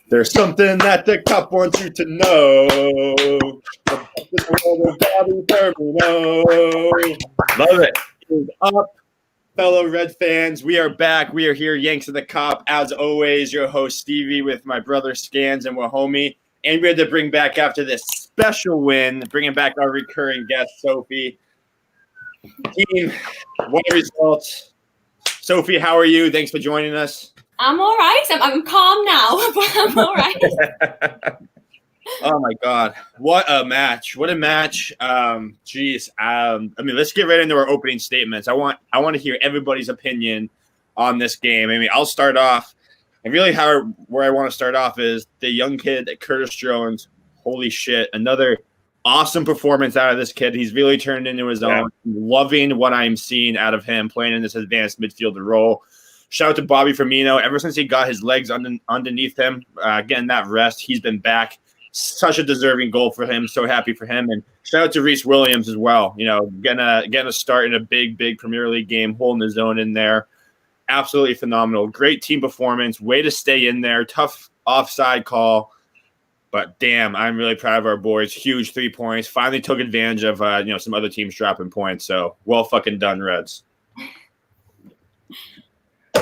There's something that the cop wants you to know. Love it. Up, fellow Red fans. We are back. We are here, Yanks of the Cop. As always, your host, Stevie, with my brother, Scans, and Wahomie. And we had to bring back, after this special win, bringing back our recurring guest, Sophie. Team, what results? Sophie, how are you? Thanks for joining us. I'm all right. I'm calm now, but I'm all right. Oh, my God. What a match. What a match. Geez. Let's get right into our opening statements. I want to hear everybody's opinion on this game. I'll start off. And really where I want to start off is the young kid, Curtis Jones. Holy shit. Another awesome performance out of this kid. He's really turned into his own. Loving what I'm seeing out of him playing in this advanced midfielder role. Shout out to Bobby Firmino. Ever since he got his legs underneath him, getting that rest, he's been back. Such a deserving goal for him. So happy for him. And shout out to Reece Williams as well. You know, getting a start in a big Premier League game, holding his own in there. Absolutely phenomenal. Great team performance. Way to stay in there. Tough offside call. But damn, I'm really proud of our boys. Huge 3 points. Finally took advantage of some other teams dropping points. So well fucking done, Reds.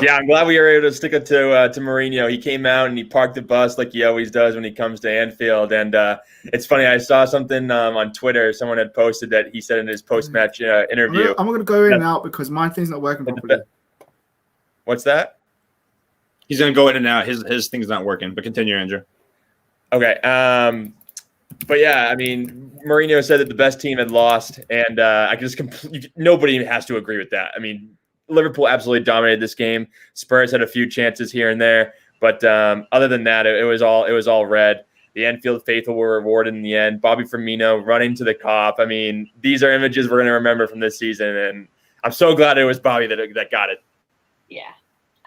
Yeah, I'm glad we were able to stick it to Mourinho. He came out and he parked the bus like he always does when he comes to Anfield. And it's funny, I saw something on Twitter. Someone had posted that he said in his post-match interview. I'm going to go in and out because my thing's not working properly. What's that? He's going to go in and out. His thing's not working. But continue, Andrew. Okay. But yeah, Mourinho said that the best team had lost, and I can just nobody has to agree with that. Liverpool absolutely dominated this game. Spurs had a few chances here and there, but other than that, it was all red. The Anfield faithful were rewarded in the end. Bobby Firmino running to the cop. These are images we're going to remember from this season, and I'm so glad it was Bobby that got it. Yeah.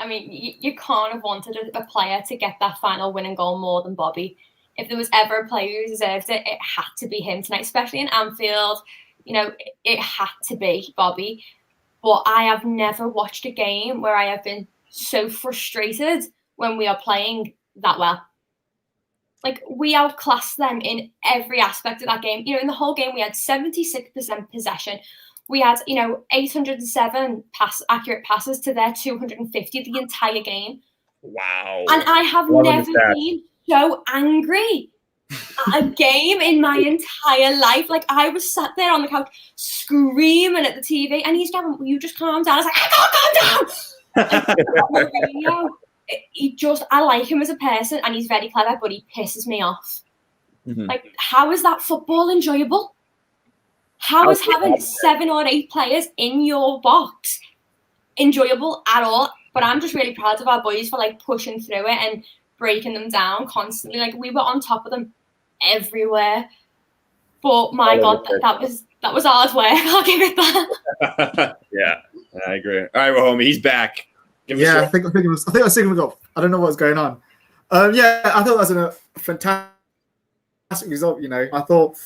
You can't have wanted a player to get that final winning goal more than Bobby. If there was ever a player who deserved it, it had to be him tonight, especially in Anfield. It had to be Bobby. But I have never watched a game where I have been so frustrated when we are playing that well. We outclassed them in every aspect of that game. In the whole game, we had 76% possession. We had, 807 accurate passes to their 250 the entire game. Wow. And I have never been so angry at a game in my entire life. I was sat there on the couch screaming at the TV, and he's going, "Will you just calm down?" I was like, "I can't calm down." I like him as a person, and he's very clever, but he pisses me off. Mm-hmm. How is that football enjoyable? How is having 7 or 8 players in your box enjoyable at all? But I'm just really proud of our boys for pushing through it and breaking them down constantly. We were on top of them everywhere. But my God, that was hard work. I'll give it that. Yeah, I agree. All right, well, homie, he's back. I think I was signaling off. I don't know what's going on. I thought that was a fantastic result. I thought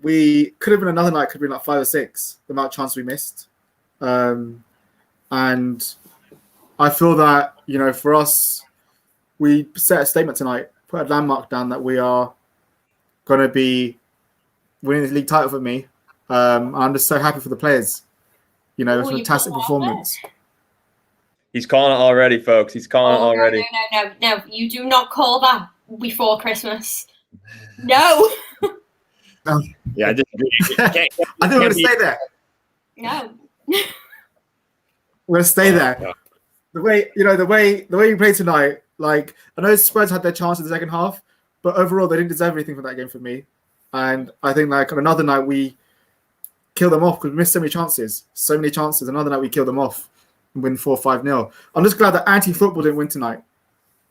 we could have been another night. Could have been 5 or 6. The amount of chance we missed, and I feel that for us, we set a statement tonight, put a landmark down that we are going to be winning the league title for me. I'm just so happy for the players. It was a fantastic performance. He's calling it already, folks. He's calling it already. No. You do not call that before Christmas. No. Yeah, I disagree. I think we're going to stay there. No. We're going to stay there. The way we played tonight, I know Spurs had their chance in the second half, but overall they didn't deserve anything from that game for me. And I think on another night we killed them off because we missed so many chances. Another night we killed them off and win 4-5-0. I'm just glad that anti-football didn't win tonight.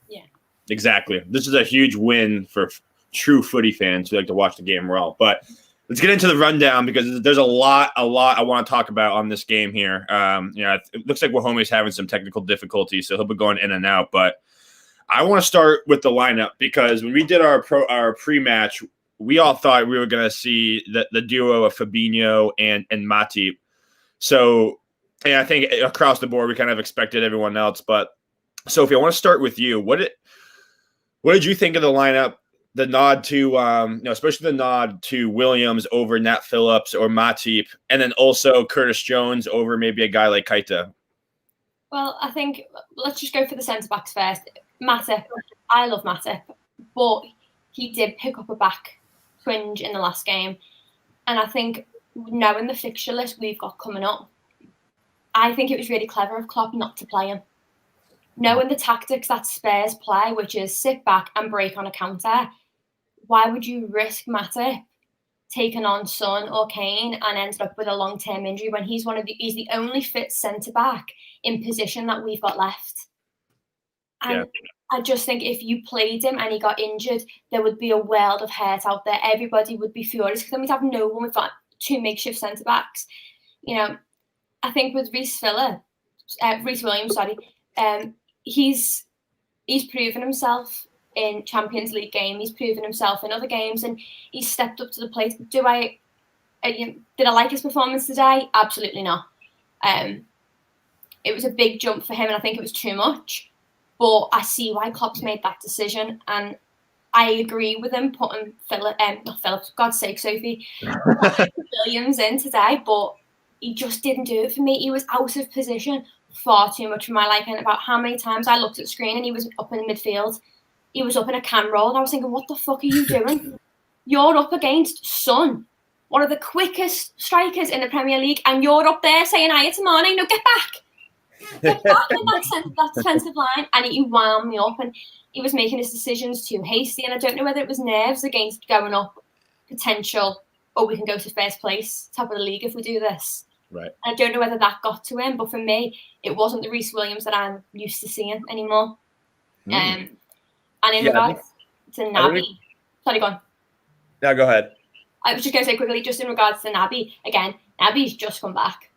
Yeah. Exactly. This is a huge win for true footy fans who like to watch the game well. But let's get into the rundown because there's a lot I want to talk about on this game here. It looks like Wahomie's having some technical difficulties, so he'll be going in and out. But I want to start with the lineup because when we did our pre-match, we all thought we were going to see the duo of Fabinho and Matip. So, and I think across the board we kind of expected everyone else. But Sophie, I want to start with you. What did you think of the lineup? The nod to, especially the nod to Williams over Nat Phillips or Matip, and then also Curtis Jones over maybe a guy like Keita. Well, I think let's just go for the centre backs first. Matip, I love Matip, but he did pick up a back twinge in the last game, and I think knowing the fixture list we've got coming up, I think it was really clever of Klopp not to play him. Knowing the tactics that Spurs play, which is sit back and break on a counter, why would you risk Matip taking on Son or Kane and ended up with a long-term injury when he's the only fit centre-back in position that we've got left? And I just think if you played him and he got injured, there would be a world of hurt out there. Everybody would be furious because then we'd have no one. We've got 2 makeshift centre-backs. I think with Reece Williams, he's proven himself in Champions League game. He's proven himself in other games, and he's stepped up to the plate. Did I like his performance today? Absolutely not. It was a big jump for him, and I think it was too much. But I see why Klopp's made that decision, and I agree with him putting God's sake, Sophie, Williams in today. But he just didn't do it for me. He was out of position far too much for my liking. About how many times I looked at the screen and he was up in the midfield. He was up in a cam roll, and I was thinking, what the fuck are you doing? You're up against Son, one of the quickest strikers in the Premier League, and you're up there saying, hiya to Mane. No, get back. Get back in that defensive line. And he wound me up, and he was making his decisions too hasty, and I don't know whether it was nerves against going up, potential, or we can go to first place, top of the league if we do this. Right. I don't know whether that got to him, but for me, it wasn't the Reece Williams that I'm used to seeing anymore. And in regards to Naby, sorry, go on. No, go ahead. I was just going to say quickly, just in regards to Naby, again, Naby's just come back.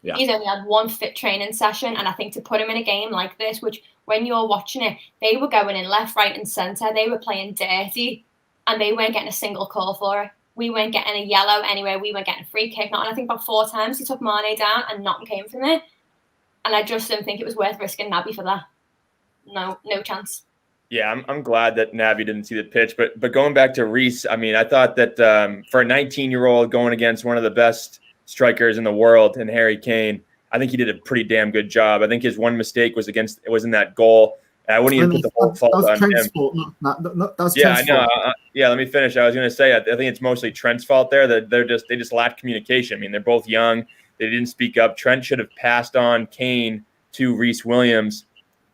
Yeah. He's only had 1 fit training session, and I think to put him in a game like this, which when you're watching it, they were going in left, right, and centre. They were playing dirty, and they weren't getting a single call for it. We weren't getting a yellow anywhere. We weren't getting a free kick. And I think about 4 times he took Mane down, and nothing came from it. And I just don't think it was worth risking Naby for that. No chance. Yeah, I'm glad that Naby didn't see the pitch. But going back to Reece, I mean, I thought that for a 19-year-old going against one of the best strikers in the world in Harry Kane, I think he did a pretty damn good job. I think his one mistake was in that goal. And I wouldn't even put the whole fault on him. I know. Let me finish. I was going to say, I think it's mostly Trent's fault there. That they just lacked communication. I mean, they're both young. They didn't speak up. Trent should have passed on Kane to Reece Williams.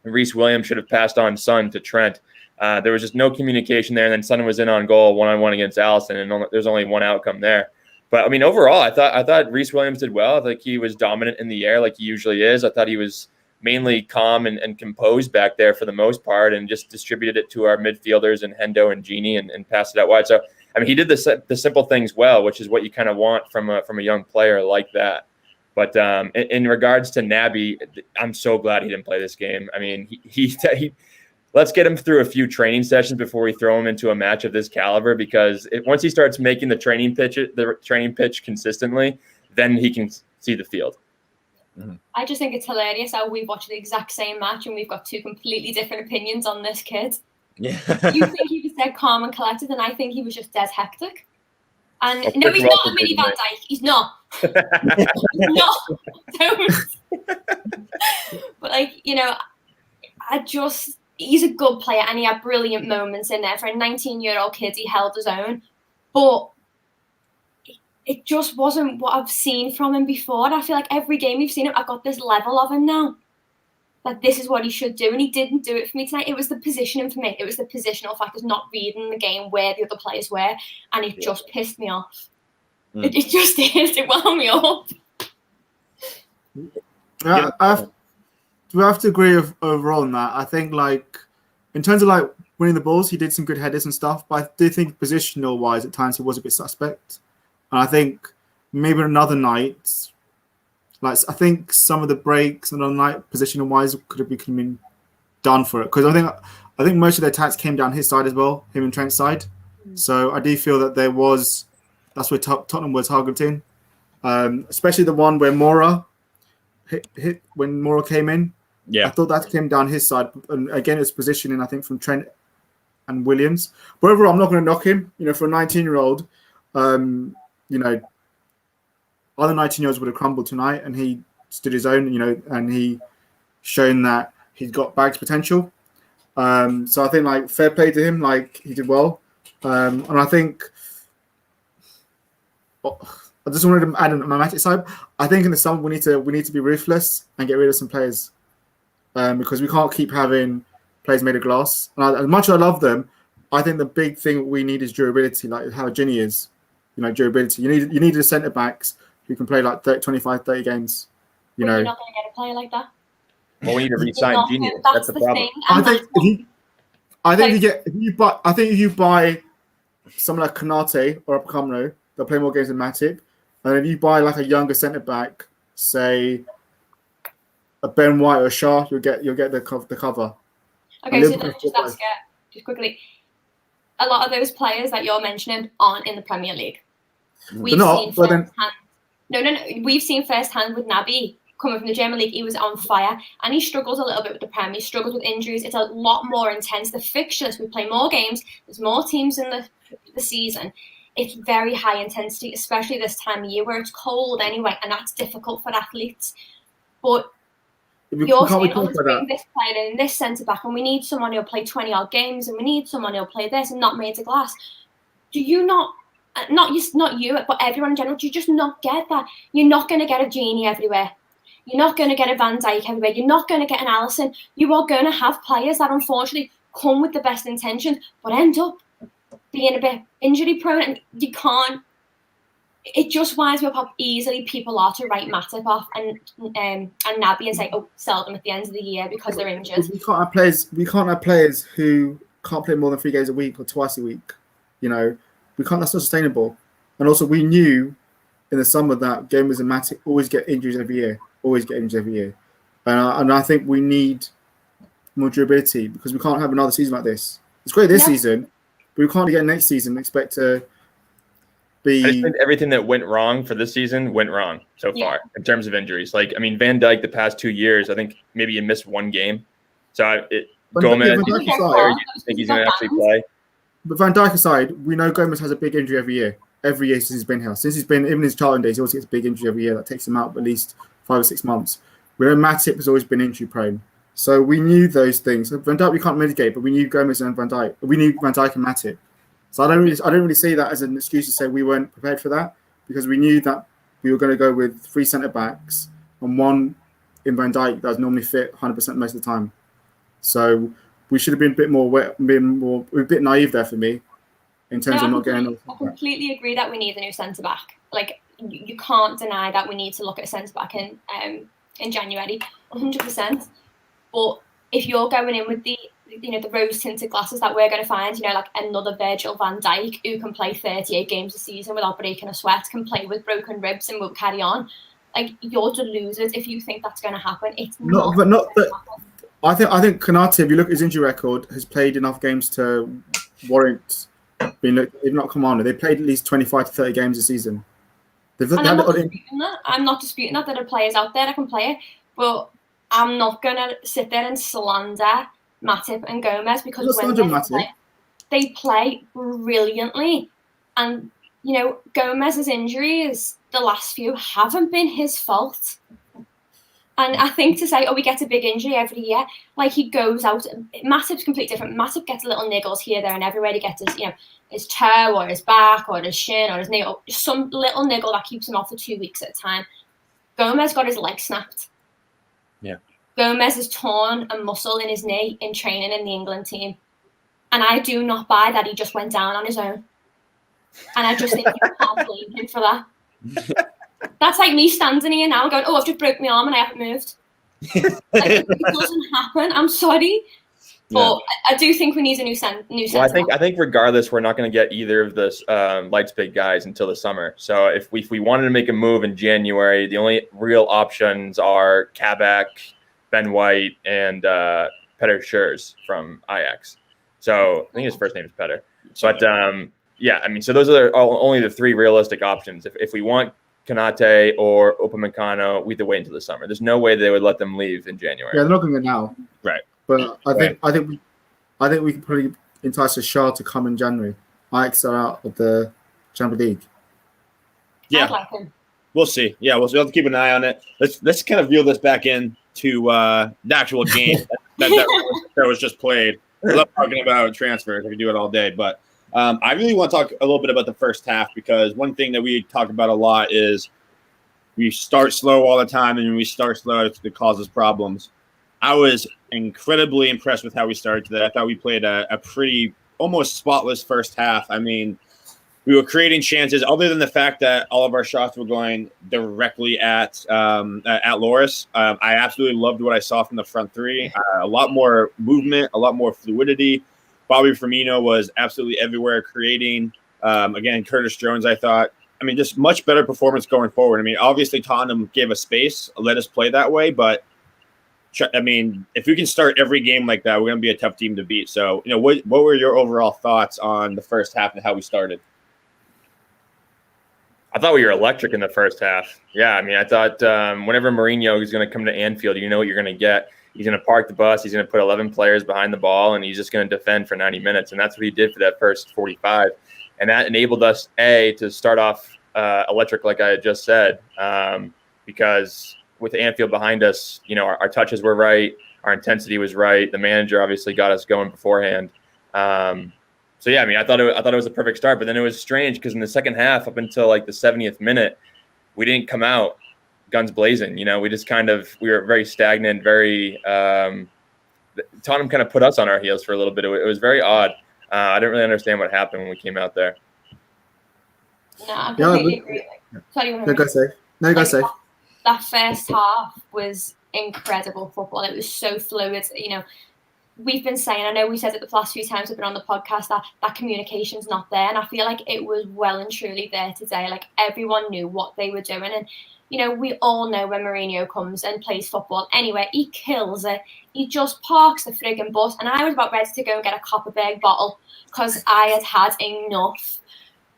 And Reece Williams should have passed on Son to Trent. There was just no communication there. And then Son was in on goal, 1-on-1 against Alisson, and there's only one outcome there. But I mean, overall, I thought Reece Williams did well. I think he was dominant in the air like he usually is. I thought he was mainly calm and composed back there for the most part, and just distributed it to our midfielders and Hendo and Genie and passed it out wide. So I mean, he did the simple things well, which is what you kind of want from a young player like that. But in regards to Naby, I'm so glad he didn't play this game. I mean, he let's get him through a few training sessions before we throw him into a match of this caliber, because once he starts making the training pitch consistently, then he can see the field. I just think it's hilarious how we watch the exact same match and we've got 2 completely different opinions on this kid. Yeah. You think he was dead calm and collected, and I think he was just dead hectic. And no, he's not a mini Van Dijk. He's not. He's not. Don't. But he's a good player, and he had brilliant moments in there. For a 19-year-old kid, he held his own. But it just wasn't what I've seen from him before. And I feel like every game we've seen him, I've got this level of him now. Like, this is what he should do. And he didn't do it for me tonight. It was the positioning for me. It was the positional factors, not reading the game where the other players were. And it just pissed me off. It just did. It wound me up. We have to agree overall on that. I think, in terms of, winning the balls, he did some good headers and stuff. But I do think positional-wise, at times, he was a bit suspect. And I think maybe another night, I think some of the breaks another night, positional-wise, could have been done for it. Because I think most of the attacks came down his side as well, him and Trent's side. So I do feel that that's where Tottenham was targeting. Especially the one where Mora hit when Mora came in. Yeah. I thought that came down his side. And again, it's positioning, I think, from Trent and Williams. But overall, I'm not going to knock him. For a 19-year-old, other 19-year-olds would have crumbled tonight, and he stood his own. And he shown that he's got bags potential. So I think fair play to him. He did well, and I think. I just wanted to add on my magic side. I think in the summer we need to be ruthless and get rid of some players, because we can't keep having players made of glass. And as much as I love them, I think the big thing we need is durability, like how Ginny is. Durability. You need a centre backs who can play 25, 30 games. You're not going to get a player like that. Well, we need to re-sign Ginny. That's the problem. Thing, if you buy someone like Konate or Upamecano, they'll play more games than Matip. And if you buy a younger centre back, say a Ben White or a Shaw, you'll get the cover. Okay, so let's just ask just quickly. A lot of those players that you're mentioning aren't in the Premier League. We've seen firsthand with Naby coming from the German League. He was on fire, and he struggles a little bit with the Premier. He struggles with injuries. It's a lot more intense. The fixtures, we play more games. There's more teams in the season. It's very high intensity, especially this time of year where it's cold anyway, and that's difficult for athletes. But you're saying, let's bring this player in, this centre back, and we need someone who'll play 20-odd games, and we need someone who'll play this and not made of glass. Do you not you, but everyone in general, do you just not get that? You're not going to get a Genie everywhere. You're not going to get a Van Dijk everywhere. You're not going to get an Alisson. You are going to have players that unfortunately come with the best intentions, but end up being a bit injury prone, and you can't. It just winds me up how easily people are to write Matip off and Naby and say, "Oh, sell them at the end of the year because they're injured." We can't have players. We can't have players who can't play more than 3 games a week or twice a week. We can't. That's not sustainable. And also, we knew in the summer that gamers and Matip always get injuries every year. And I think we need more durability because we can't have another season like this. It's great this season. We can't get next season and expect to be. I just think everything that went wrong for this season went wrong so far in terms of injuries. Van Dijk the past 2 years, I think maybe he missed 1 game. So Gomez, do you think he's going to actually play? But Van Dijk aside, we know Gomez has a big injury every year. Every year since he's been here. Since he's been, even in his Charlton days, he always gets a big injury every year that takes him out for at least 5 or 6 months. We know Matip has always been injury prone. So we knew those things. Van Dijk we can't mitigate, but we knew Gomez and Van Dijk. We knew Van Dijk and Matip. So I don't really see that as an excuse to say we weren't prepared for that, because we knew that we were going to go with 3 centre backs and 1 in Van Dijk that was normally fit 100% most of the time. So we should have been a bit naive there for me in terms of not getting. I completely agree that we need a new centre back. You can't deny that we need to look at a centre back in January, 100%. But if you're going in with the rose tinted glasses that we're going to find, another Virgil van Dijk who can play 38 games a season without breaking a sweat, can play with broken ribs and will carry on. You're deluded if you think that's going to happen. It's not. I think Konate, if you look at his injury record, has played enough games to warrant being looked. If not Commander, they played at least 25 to 30 games a season. I'm not disputing that there are players out there that can play it, but I'm not gonna sit there and slander Matip and Gomez because when they play brilliantly, and Gomez's injuries, the last few, haven't been his fault. And I think to say, we get a big injury every year, he goes out. Matip's completely different. Matip gets little niggles here, there, and everywhere. He gets his toe or his back or his shin or his knee, or some little niggle that keeps him off for 2 weeks at a time. Gomez got his leg snapped. Yeah. Gomez has torn a muscle in his knee in training in the England team. And I do not buy that he just went down on his own. And I just think you can't blame him for that. That's like me standing here now going, I've just broke my arm and I haven't moved. It doesn't happen. I'm sorry. But I do think we need a new centre. Well, I think regardless, we're not going to get either of the Leipzig guys until the summer. So if we wanted to make a move in January, the only real options are Kabak, Ben White, and Peter Schürrle from Ajax. So I think his first name is Peter. But so those are only the 3 realistic options. If we want Konate or Upamecano, we have to wait until the summer. There's no way they would let them leave in January. Yeah, they're not going to go now. Right. But I think we can probably entices Shah to come in January. Ajax are out of the Champions League. Yeah, I'd like him. we'll see. Yeah, we'll have to keep an eye on it. Let's kind of reel this back in to the actual game that was just played. I love talking about transfers. I can do it all day, but I really want to talk a little bit about the first half, because one thing that we talk about a lot is we start slow all the time, and when we start slow, it causes problems. I was incredibly impressed with how we started today. I thought we played a pretty almost spotless first half. I mean, we were creating chances, other than the fact that all of our shots were going directly at Loris. I absolutely loved what I saw from the front three. A lot more movement, a lot more fluidity. Bobby Firmino was absolutely everywhere creating. Again, Curtis Jones, I thought. I mean, just much better performance going forward. I mean, obviously Tottenham gave us space, let us play that way, but I mean, if we can start every game like that, we're going to be a tough team to beat. So, what were your overall thoughts on the first half and how we started? I thought we were electric in the first half. Yeah, I mean, I thought whenever Mourinho is going to come to Anfield, you know what you're going to get. He's going to park the bus. He's going to put 11 players behind the ball, and he's just going to defend for 90 minutes. And that's what he did for that first 45. And that enabled us, to start off electric, like I had just said, because with Anfield behind us, our touches were right. Our intensity was right. The manager obviously got us going beforehand. So yeah, I mean, I thought it was a perfect start, but then it was strange because in the second half, up until like the 70th minute, we didn't come out guns blazing. We just we were very stagnant. Tottenham kind of put us on our heels for a little bit. It was very odd. I didn't really understand what happened when we came out there. No, I completely agree. No, go safe. No, go safe. That first half was incredible football. It was so fluid. We've been saying, I know we said it the last few times we've been on the podcast, that communication's not there. And I feel like it was well and truly there today. Like, everyone knew what they were doing. And, we all know when Mourinho comes and plays football anyway, he kills it. He just parks the frigging bus. And I was about ready to go and get a Copperberg bottle because I had enough.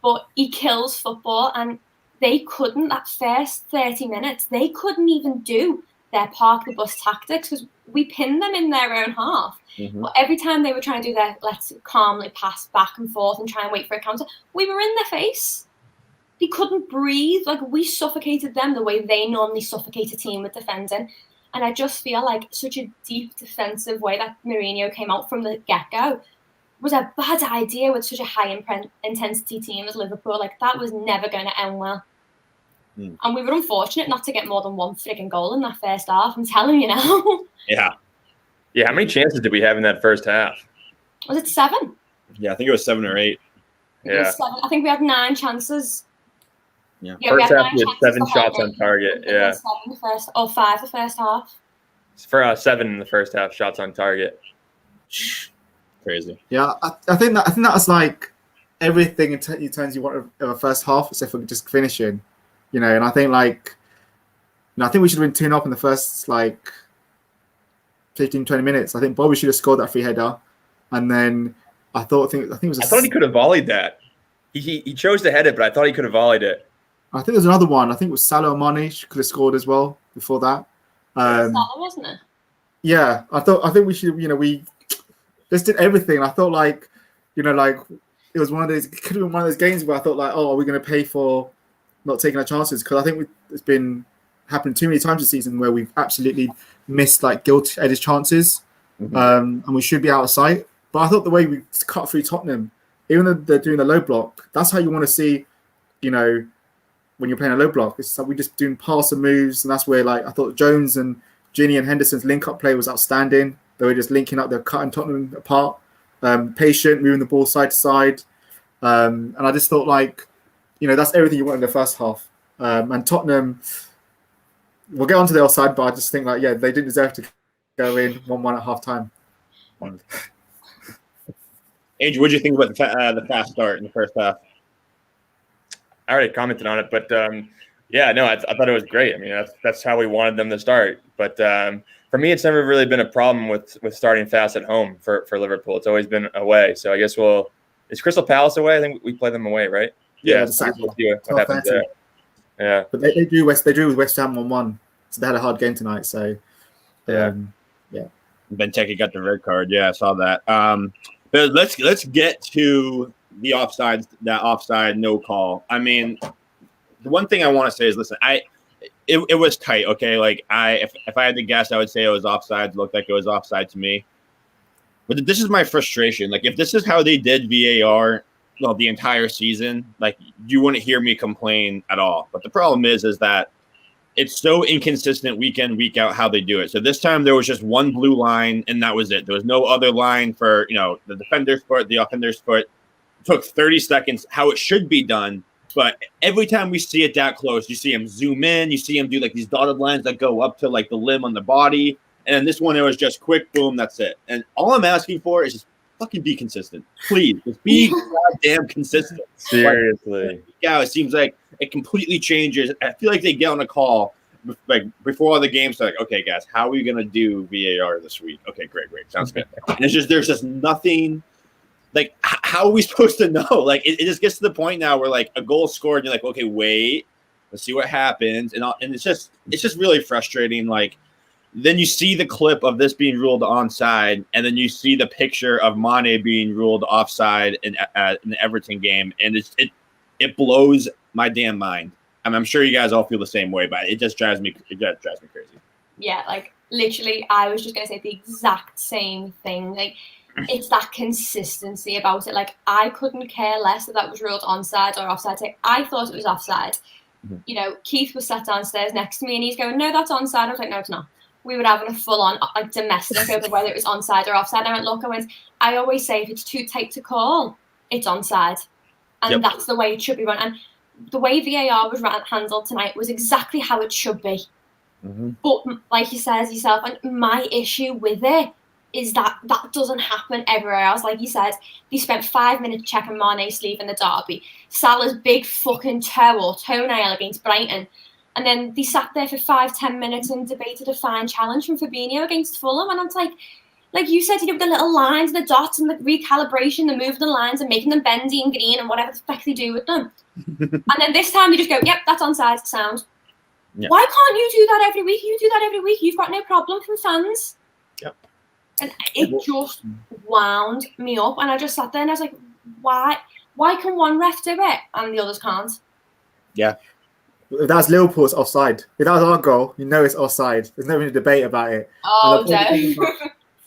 But he kills football, and they couldn't, that first 30 minutes, they couldn't even do their park the bus tactics because we pinned them in their own half. Mm-hmm. But every time they were trying to do their let's calmly pass back and forth and try and wait for a counter, we were in their face. They couldn't breathe. Like, we suffocated them the way they normally suffocate a team with defending. And I just feel like such a deep defensive way that Mourinho came out from the get-go was a bad idea with such a high intensity team as Liverpool. Like, that was never going to end well. And we were unfortunate not to get more than one frigging goal in that first half. I'm telling you now. Yeah. Yeah, how many chances did we have in that first half? Was it 7? Yeah, I think it was 7 or 8. Yeah. I think we had 9 chances. Yeah. First half, we had 7 shots on target. Yeah. 5 the first half. For 7 in the first half, shots on target. Crazy. Yeah, I think that was like everything in terms you want of a first half, except for just finishing. And I think I think we should have been 2-0 up in the first 15, 20 minutes. I think Bobby should have scored that free header, and then I thought he could have volleyed that. He chose to head it, but I thought he could have volleyed it. I think there's another one. I think it was Salah or Mane could have scored as well before that. Salah, wasn't it? Yeah, I think we should. We just did everything. I thought it was one of those. It could have been one of those games where I thought are we going to pay for not taking our chances? Because I think it's been happened too many times this season where we've absolutely missed gilt-edged chances, and we should be out of sight. But I thought the way we cut through Tottenham, even though they're doing the low block, that's how you want to see, when you're playing a low block. It's like we just doing pass and moves, and that's where I thought Jones and Ginny and Henderson's link-up play was outstanding. They were just linking up, they're cutting Tottenham apart, patient, moving the ball side to side, and I just thought that's everything you want in the first half. And Tottenham, we'll get onto the other side, but I just think they didn't deserve to go in 1-1 at half time. Andrew, what did you think about the fast start in the first half? I already commented on it, but I thought it was great. I mean, that's how we wanted them to start. But for me, it's never really been a problem with starting fast at home for Liverpool. It's always been away. So I guess is Crystal Palace away? I think we play them away, right? Yeah, we'll see what happens there. Yeah, but they drew with West Ham 1-1, so they had a hard game tonight. So Benteke got the red card. Yeah, I saw that. But let's get to the offside, that offside no call. I mean, the one thing I want to say is, listen, it was tight, okay? Like if I had to guess, I would say it was offside. It looked like it was offside to me. But this is my frustration. Like, if this is how they did VAR, well, the entire season, like, you wouldn't hear me complain at all. But the problem is that it's so inconsistent week in, week out how they do it. So this time there was just one blue line, and that was it. There was no other line for, the defender's foot, the offender's foot. It took 30 seconds, how it should be done. But every time we see it that close, you see him zoom in, you see him do like these dotted lines that go up to like the limb on the body. And then this one, it was just quick, boom, that's it. And all I'm asking for is just fucking be consistent. Please, just be goddamn consistent. Seriously. Yeah, it seems like it completely changes. I feel like they get on a call like before the game, so like, okay, guys, how are we gonna do VAR this week? Okay, great, sounds good. And there's just nothing. Like, how are we supposed to know? Like, it just gets to the point now where like a goal scored, and you're like, okay, wait, let's see what happens, and it's just really frustrating. Like, then you see the clip of this being ruled onside, and then you see the picture of Mane being ruled offside in the Everton game, and it blows my damn mind. I'm sure you guys all feel the same way, but it just drives me crazy. Yeah, like literally, I was just gonna say the exact same thing. Like, it's that consistency about it. Like, I couldn't care less that was ruled onside or offside. I thought it was offside. Mm-hmm. Keith was sat downstairs next to me, and he's going, "No, that's onside." I was like, "No, it's not." We were having a full-on like domestic over whether it was onside or offside. I went, I always say, if it's too tight to call, it's onside. And that's the way it should be run. And the way VAR was handled tonight was exactly how it should be. Mm-hmm. But like you said yourself, and my issue with it is that doesn't happen everywhere else. Like you said, they spent 5 minutes checking Mane's sleeve in the derby. Salah's big fucking toenail against Brighton. And then they sat there for 5-10 minutes and debated a fine challenge from Firmino against Fulham. And I'm like you said, the little lines, the dots, and the recalibration, the moving the lines and making them bendy and green and whatever the fuck they do with them. And then this time they just go, yep, that's onside sound. Yep. Why can't you do that every week? You do that every week. You've got no problem from fans. Yep. And it just wound me up. And I just sat there and I was like, why can one ref do it and the others can't? Yeah. If that's Liverpool's offside. If that was our goal, it's offside. There's no really debate about it. Oh, no.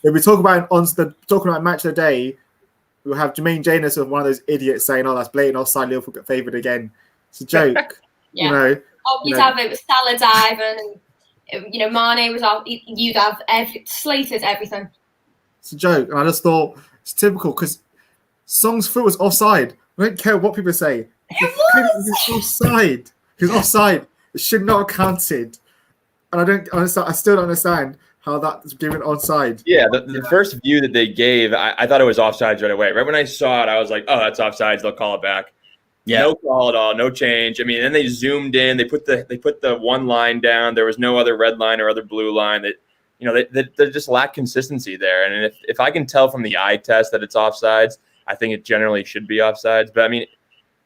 If we talk about match of the day, we'll have Jermaine Janus of one of those idiots saying, "Oh, that's blatant offside. Liverpool get favoured again." It's a joke. Yeah. You'd have it with Salah diving, and Mane was off. You'd have slated everything. It's a joke, and I just thought it's typical because Song's foot was offside. I don't care what people say. It was offside. He's offside. It should not have counted. And I don't understand. I still don't understand how that's given onside. Yeah, the first view that they gave, I thought it was offsides right away. Right when I saw it, I was like, oh, that's offsides. They'll call it back. Yeah. No call at all. No change. I mean, then they zoomed in. They put the one line down. There was no other red line or other blue line. They just lack consistency there. And if I can tell from the eye test that it's offsides, I think it generally should be offsides. But I mean,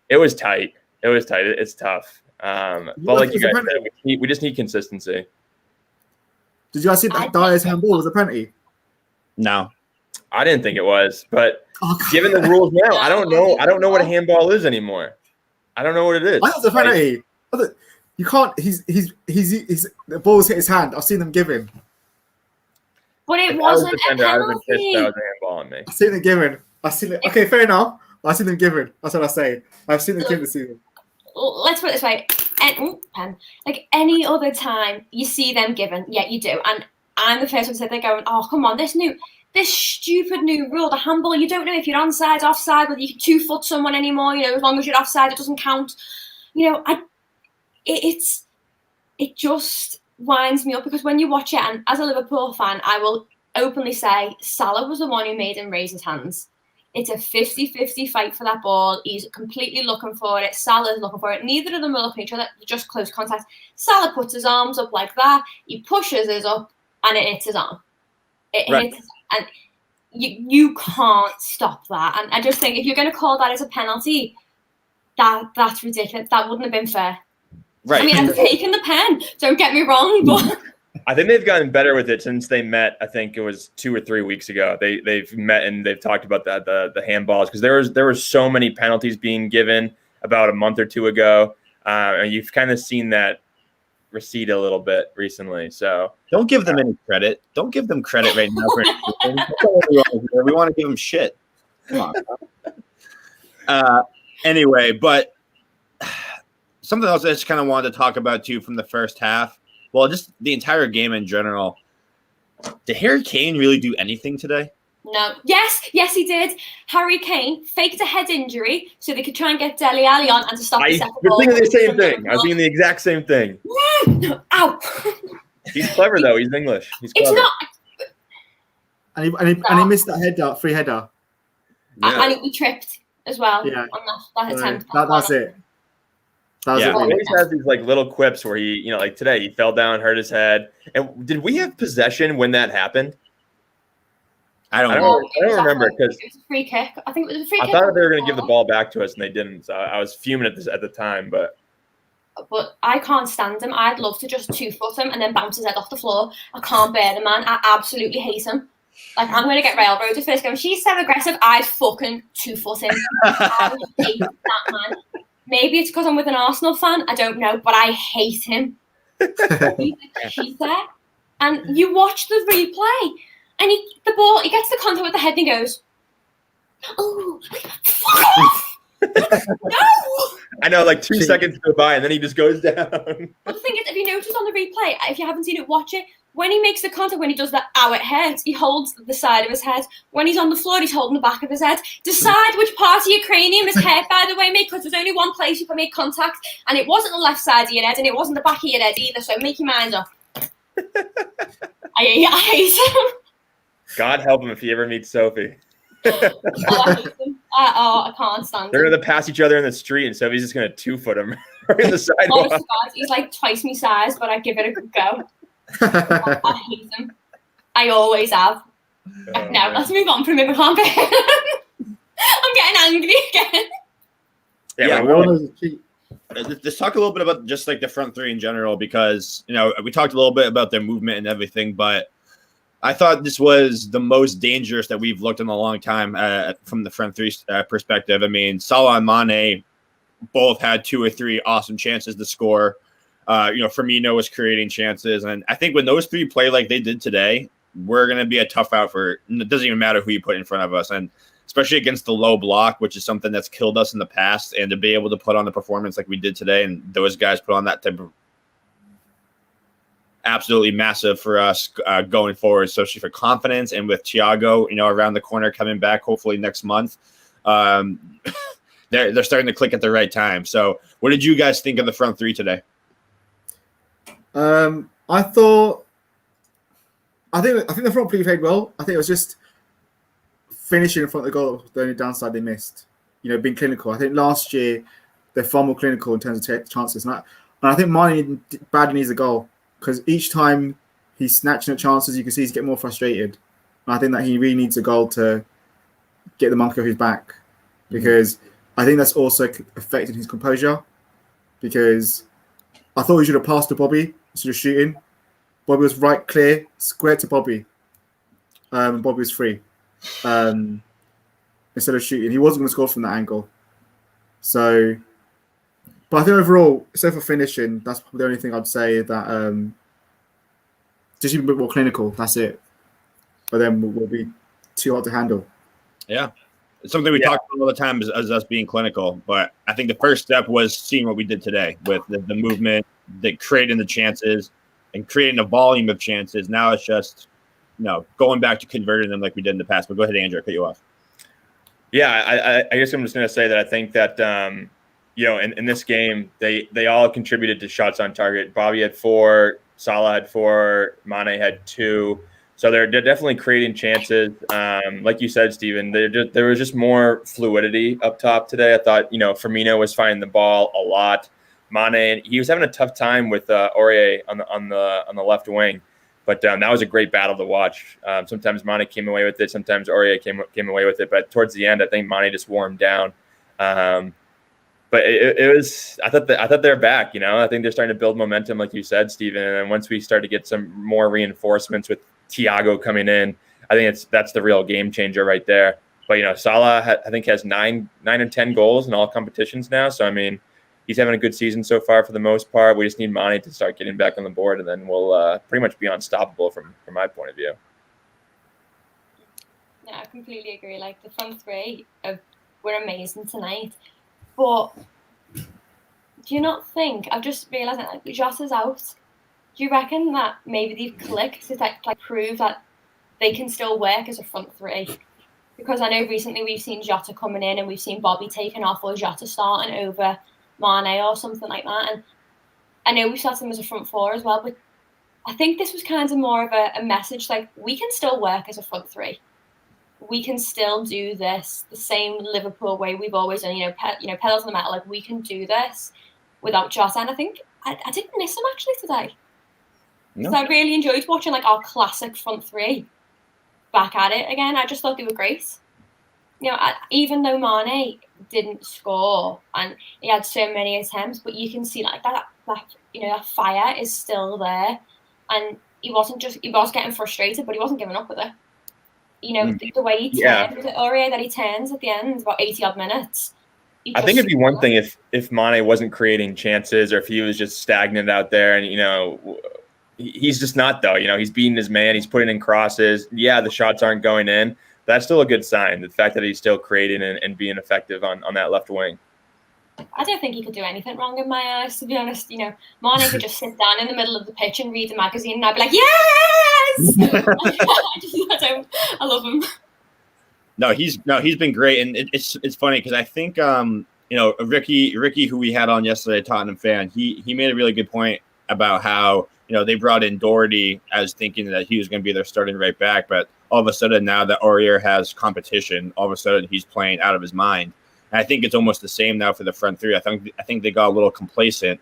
it was tight. It's tough. But like you guys said, we just need consistency. Did you guys see that Dyer's handball was a penalty? No, I didn't think it was. But given the rules now, I don't know what a handball is anymore. I don't know what it is. I thought it was a penalty. You can't. He's the ball's hit his hand. I've seen them give him. But it wasn't a penalty. I would have been pissed that was a handball on me. I've seen them given. I've seen it. Okay, fair enough. I've seen them given. That's what I say. I've seen them given this season. Let's put it this way. Like any other time you see them given, yeah, you do. And I'm the first one to say they're going, oh, come on, this stupid new rule, the handball, you don't know if you're onside, offside, whether you can 2-foot someone anymore, as long as you're offside, it doesn't count. It just winds me up because when you watch it, and as a Liverpool fan, I will openly say Salah was the one who made him raise his hands. It's a 50-50 fight for that ball. He's completely looking for it. Salah's looking for it. Neither of them are looking at each other. Just close contact. Salah puts his arms up like that. He pushes his up, and it hits his arm. It hits, and you can't stop that. And I just think if you're going to call that as a penalty, that's ridiculous. That wouldn't have been fair. Right. I mean, I'm taking the pen. Don't get me wrong, but I think they've gotten better with it since they met. I think it was 2 or 3 weeks ago. They've met and they've talked about that the handballs, because there were so many penalties being given about a month or two ago, and you've kind of seen that recede a little bit recently. So don't give them any credit. Don't give them credit right now for anything. That's not what we want to give them shit. Come on. Anyway, but something else I just kind of wanted to talk about too from the first half. Well, just the entire game in general. Did Harry Kane really do anything today? No. Yes, he did. Harry Kane faked a head injury so they could try and get Dele Alli on and to stop the second goal. I was thinking the same thing. I was thinking the exact same thing. Ow. He's clever though. He's English. He's clever. It's not. And he missed that header, free header. Yeah. And he tripped as well on that attempt. That's it. He always has these like little quips where he, like today, he fell down, hurt his head. And did we have possession when that happened? I don't remember, because it was a free kick. I think it was a free kick. I thought they were going to give the ball back to us, and they didn't. So I was fuming at the time, but I can't stand him. I'd love to just 2-foot him and then bounce his head off the floor. I can't bear the man. I absolutely hate him. Like, I'm going to get railroaded first going, she's so aggressive, I'd fucking 2-foot him. I hate that man. Maybe it's because I'm with an Arsenal fan. I don't know, but I hate him. He's a cheater. And you watch the replay, and he gets the contact with the head, and he goes, "Oh, fuck off!" No. I know, like 2 seconds go by, and then he just goes down. But the thing is, if you notice on the replay, if you haven't seen it, watch it. When he makes the contact, when he does that, it hurts. He holds the side of his head. When he's on the floor, he's holding the back of his head. Decide which part of your cranium is hurt, by the way, mate, because there's only one place you can make contact, and it wasn't the left side of your head, and it wasn't the back of your head either, so make your mind up. I hate him. God help him if he ever meets Sophie. I hate him. I can't stand him. They're going to pass each other in the street, and Sophie's just going to 2-foot him right in the sidewalk. Honest to God, he's like twice my size, but I give it a good go. I hate him. I always have. Now let's move on from him. I can't bear him. I'm getting angry again. Let's talk a little bit about just like the front three in general, because we talked a little bit about their movement and everything, but I thought this was the most dangerous that we've looked in a long time from the front three perspective. I mean, Salah and Mane both had 2 or 3 awesome chances to score. Firmino was creating chances, and I think when those three play like they did today, we're going to be a tough out for. It doesn't even matter who you put in front of us, and especially against the low block, which is something that's killed us in the past, and to be able to put on the performance like we did today, and those guys put on that type of absolutely massive for us going forward, especially for confidence, and with Thiago, around the corner coming back hopefully next month. They're starting to click at the right time. So, what did you guys think of the front three today? I think the front three played well. I think it was just finishing in front of the goal, the only downside they missed. Being clinical. I think last year they're far more clinical in terms of chances, and I think Mane badly needs a goal, because each time he's snatching at chances, you can see he's getting more frustrated. And I think that he really needs a goal to get the monkey off his back, because I think that's also affected his composure, because I thought he should have passed to Bobby instead of shooting. Bobby was right clear, square to Bobby. Bobby was free. Instead of shooting. He wasn't going to score from that angle. So, but I think overall, except for finishing, that's probably the only thing I'd say that just even a bit more clinical, that's it. But then we'll be too hard to handle. Yeah. It's something we talk about all the time as us being clinical, but I think the first step was seeing what we did today with the movement, creating the chances and creating a volume of chances. Now it's just, going back to converting them like we did in the past. But go ahead, Andrew, I'll cut you off. Yeah, I guess I'm just going to say that I think that, in this game, they all contributed to shots on target. Bobby had 4, Salah had 4, Mane had 2. So they're definitely creating chances. Like you said, Steven, there was just more fluidity up top today. I thought, Firmino was finding the ball a lot. Mane, he was having a tough time with Aurier on the left wing. But that was a great battle to watch. Sometimes Mane came away with it. Sometimes Aurier came away with it. But towards the end, I think Mane just wore him down. but it was. I thought they're back. I think they're starting to build momentum, like you said, Steven. And then once we start to get some more reinforcements with Thiago coming in, I think that's the real game changer right there. But Salah, I think, has 9 and 10 goals in all competitions now. So I mean, he's having a good season so far for the most part. We just need Mane to start getting back on the board, and then we'll pretty much be unstoppable from my point of view. Yeah, I completely agree. Like, the front three were amazing tonight. But do you not think, I've just realised that, like, Jota's out. Do you reckon that maybe they've clicked to like prove that they can still work as a front three? Because I know recently we've seen Jota coming in and we've seen Bobby taken off, or Jota starting over Mane or something like that. And I know we started them as a front four as well, but I think this was kind of more of a message, like, we can still work as a front three. We can still do this the same Liverpool way we've always done. Pedal to the metal. Like, we can do this without Jota. And I think I didn't miss him actually today. No. So I really enjoyed watching, like, our classic front three back at it again. I just thought they were great. Even though Mane didn't score and he had so many attempts, but you can see like that fire is still there, and he was getting frustrated, but he wasn't giving up with it. The way he turned, was it Aurier that he turns at the end, about 80 odd minutes? I think it'd be one thing if Mane wasn't creating chances, or if he was just stagnant out there, and he's just not, though. He's beating his man, he's putting in crosses. Yeah, the shots aren't going in. That's still a good sign. The fact that he's still creating and being effective on that left wing. I don't think he could do anything wrong in my eyes, to be honest. Mane could just sit down in the middle of the pitch and read the magazine, and I'd be like, yes! I love him. No, he's been great, and it's funny because I think Ricky, who we had on yesterday, Tottenham fan, he made a really good point about how they brought in Doherty as thinking that he was going to be their starting right back, but all of a sudden now that Aurier has competition, all of a sudden he's playing out of his mind. And I think it's almost the same now for the front three. I think they got a little complacent,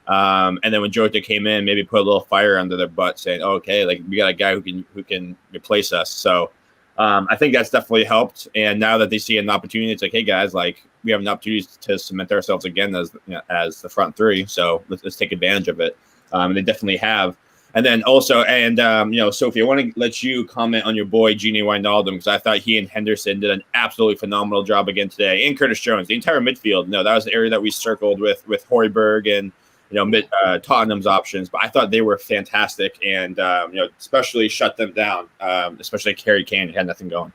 and then when Jota came in, maybe put a little fire under their butt, saying, oh, "Okay, like we got a guy who can replace us." So I think that's definitely helped. And now that they see an opportunity, it's like, "Hey guys, like we have an opportunity to cement ourselves again as the front three. So let's take advantage of it." They definitely have. And then also, Sophie, I want to let you comment on your boy, Gini Wijnaldum, because I thought he and Henderson did an absolutely phenomenal job again today. And Curtis Jones, the entire midfield. No, that was the area that we circled with Højbjerg and, Tottenham's options. But I thought they were fantastic and, especially shut them down, especially Harry Kane had nothing going.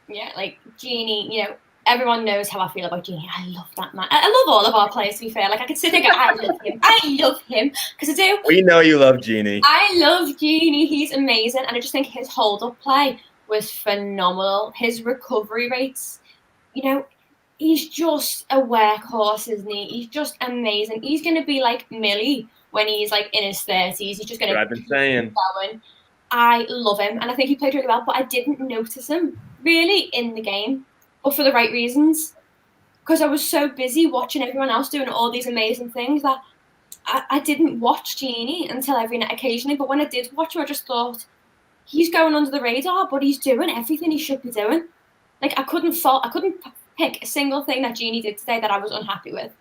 Yeah, like Gini, everyone knows how I feel about Gini. I love that man. I love all of our players, to be fair. Like, I could sit there and go, I love him. Because I do. We know you love Gini. I love Gini. He's amazing. And I just think his hold-up play was phenomenal. His recovery rates, he's just a workhorse, isn't he? He's just amazing. He's going to be like Millie when he's, like, in his 30s. He's just going to I've been saying. Going. I love him. And I think he played really well. But I didn't notice him, really, in the game. But for the right reasons, because I was so busy watching everyone else doing all these amazing things that I didn't watch Gini until every night occasionally. But when I did watch him, I just thought, he's going under the radar, but he's doing everything he should be doing. Like, I couldn't pick a single thing that Gini did today that I was unhappy with.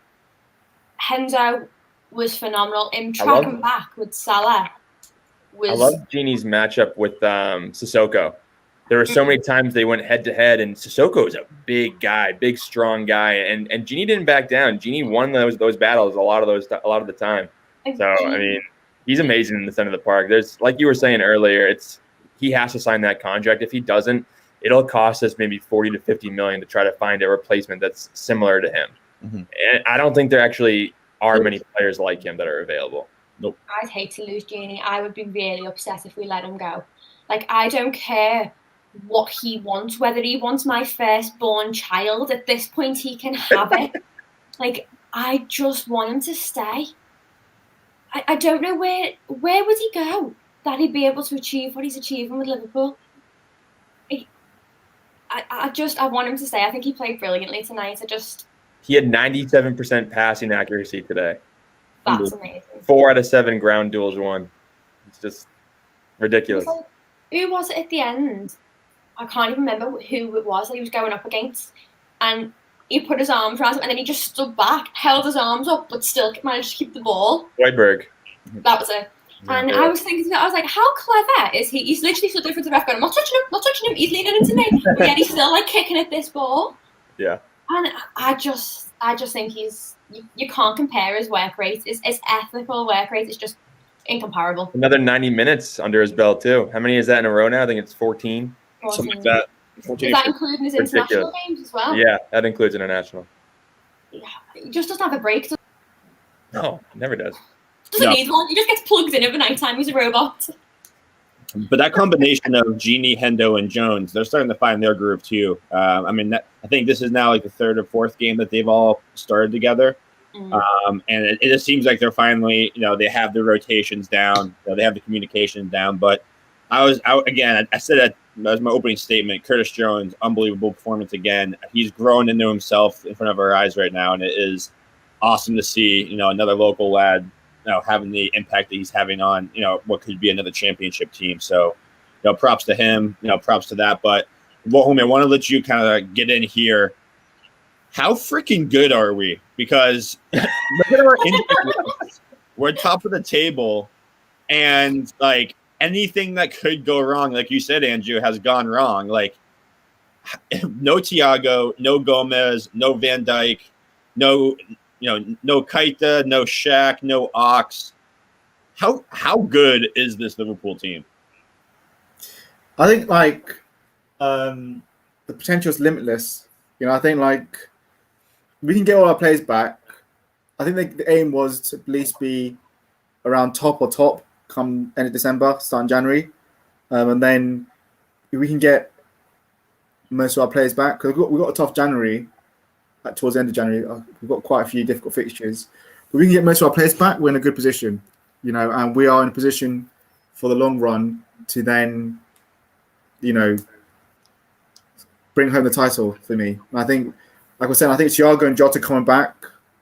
Henzo was phenomenal. Him tracking back with Salah was... I love Gini's matchup with Sissoko. There were so many times they went head to head, and Sissoko is a big guy, big strong guy, and Gini didn't back down. Gini won those battles a lot of the time. So I mean, he's amazing in the center of the park. There's, like you were saying earlier, he has to sign that contract. If he doesn't, it'll cost us maybe 40 to 50 million to try to find a replacement that's similar to him. Mm-hmm. And I don't think there actually are many players like him that are available. Nope. I'd hate to lose Gini. I would be really upset if we let him go. Like, I don't care what he wants, whether he wants my firstborn child. At this point, he can have it. Like, I just want him to stay. I don't know where would he go that he'd be able to achieve what he's achieving with Liverpool. I want him to stay. I think he played brilliantly tonight. He had 97% passing accuracy today. That's amazing. 4 out of 7 ground duels won. It's just ridiculous. Who was it at the end? I can't even remember who it was that he was going up against. And he put his arms around him, and then he just stood back, held his arms up, but still managed to keep the ball. Weidberg. That was it. And I was thinking, I was like, how clever is he? He's literally stood there for the ref going, I'm not touching him, he's leaning into me. But yet he's still like kicking at this ball. Yeah. And I just think you can't compare his work rate. His ethical work rate is just incomparable. Another 90 minutes under his belt too. How many is that in a row now? I think it's 14. Something like that. Is that including his international games as well? Yeah, that includes international. Yeah, he just doesn't have a break. No, never does. Doesn't need one. He just gets plugged in every night time. He's a robot. But that combination of Genie, Hendo, and Jones, they're starting to find their groove too. I mean, I think this is now like the third or fourth game that they've all started together. And it just seems like they're finally, they have the rotations down, they have the communication down. But I said that was my opening statement. Curtis Jones, unbelievable performance again. He's grown into himself in front of our eyes right now, and it is awesome to see, another local lad, having the impact that he's having on, what could be another championship team. So, props to him, props to that. But, homie, I want to let you kind of get in here. How freaking good are we? Because look at our injuries. We're top of the table, and like anything that could go wrong, like you said, Andrew, has gone wrong. Like no Thiago, no Gomez, no Van Dijk, no Keita, no Shaq, no Ox. How good is this Liverpool team? I think the potential is limitless. I think we can get all our players back. I think the aim was to at least be around top come end of December, starting January, and then if we can get most of our players back, because we've got a tough January. Towards the end of January, we've got quite a few difficult fixtures. But we can get most of our players back. We're in a good position, and we are in a position for the long run to then, bring home the title for me. And I think, like I said, I think Thiago and Jota coming back,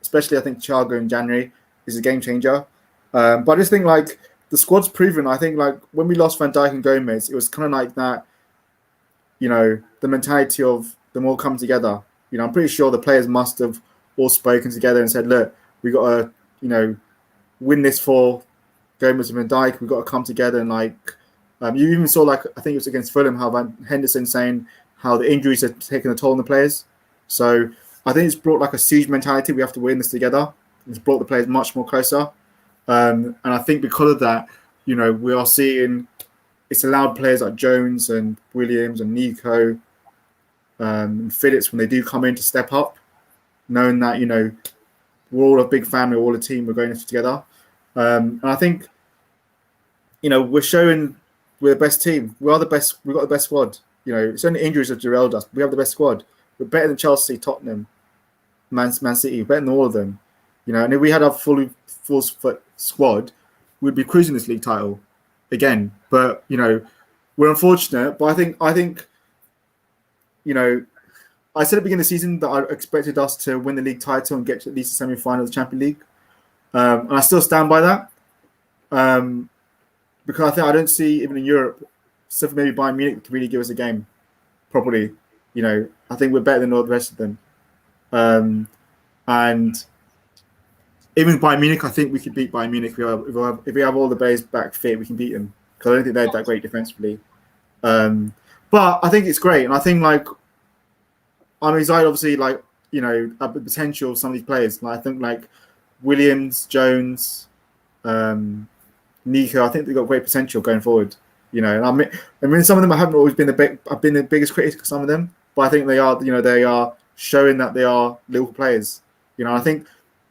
especially I think Thiago in January, is a game changer. But I just think the squad's proven. I think when we lost Van Dijk and Gomez, it was kind of like that, the mentality of them all come together. I'm pretty sure the players must have all spoken together and said, look, we got to, win this for Gomez and Van Dijk. We've got to come together. And you even saw, I think it was against Fulham, how Henderson saying how the injuries are taking a toll on the players. So I think it's brought a siege mentality. We have to win this together. It's brought the players much more closer. And I think because of that, we are seeing it's allowed players like Jones and Williams and Nico and Phillips, when they do come in, to step up, knowing that we're all a big family, we're all a team, we're going together. And I think we're showing we're the best team. We are the best. We've got the best squad. It's only injuries that derailed us. We have the best squad. We're better than Chelsea, Tottenham, Man City, better than all of them. And if we had our full squad, we'd be cruising this league title again. But we're unfortunate. But I think. I said at the beginning of the season that I expected us to win the league title and get to at least the semi-final of the Champions League. And I still stand by that. Because I don't see, even in Europe, except for maybe Bayern Munich, to really give us a game properly. I think we're better than all the rest of them. And even Bayern Munich, I think we could beat Bayern Munich. If we have all the players back fit, we can beat them. Because I don't think they're that great defensively. But I think it's great. And I think, I'm excited, obviously, at the potential of some of these players. I think, Williams, Jones, Nico, I think they've got great potential going forward. And I mean, some of them I haven't always been I've been the biggest critic of some of them, but I think they are showing that they are Liverpool players. I think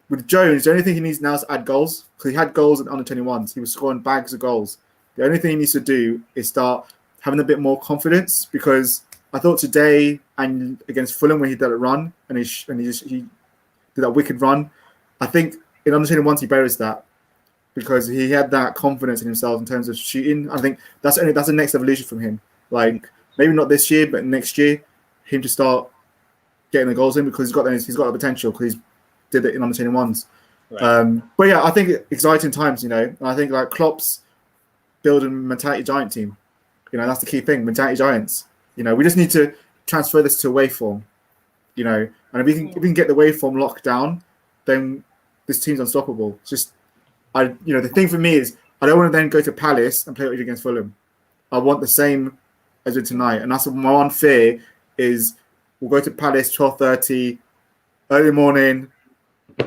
with Jones, the only thing he needs now is to add goals, because he had goals in under 21s. He was scoring bags of goals. The only thing he needs to do is start having a bit more confidence, because I thought today and against Fulham when he did a run and he did that wicked run, I think in under 21s he buries that, because he had that confidence in himself in terms of shooting. I think that's the next evolution from him. Maybe not this year, but next year, him to start getting the goals in, because he's got the potential, because he did it in under 21s. Right. But yeah, I think exciting times. And I think Klopp's building mentality giant team. That's the key thing, mentality giants. We just need to transfer this to away form. And if we can get the waveform locked down, then this team's unstoppable. It's just, the thing for me is I don't want to then go to Palace and play against Fulham. I want the same as with tonight, and that's my one fear is we'll go to Palace 12:30 early morning,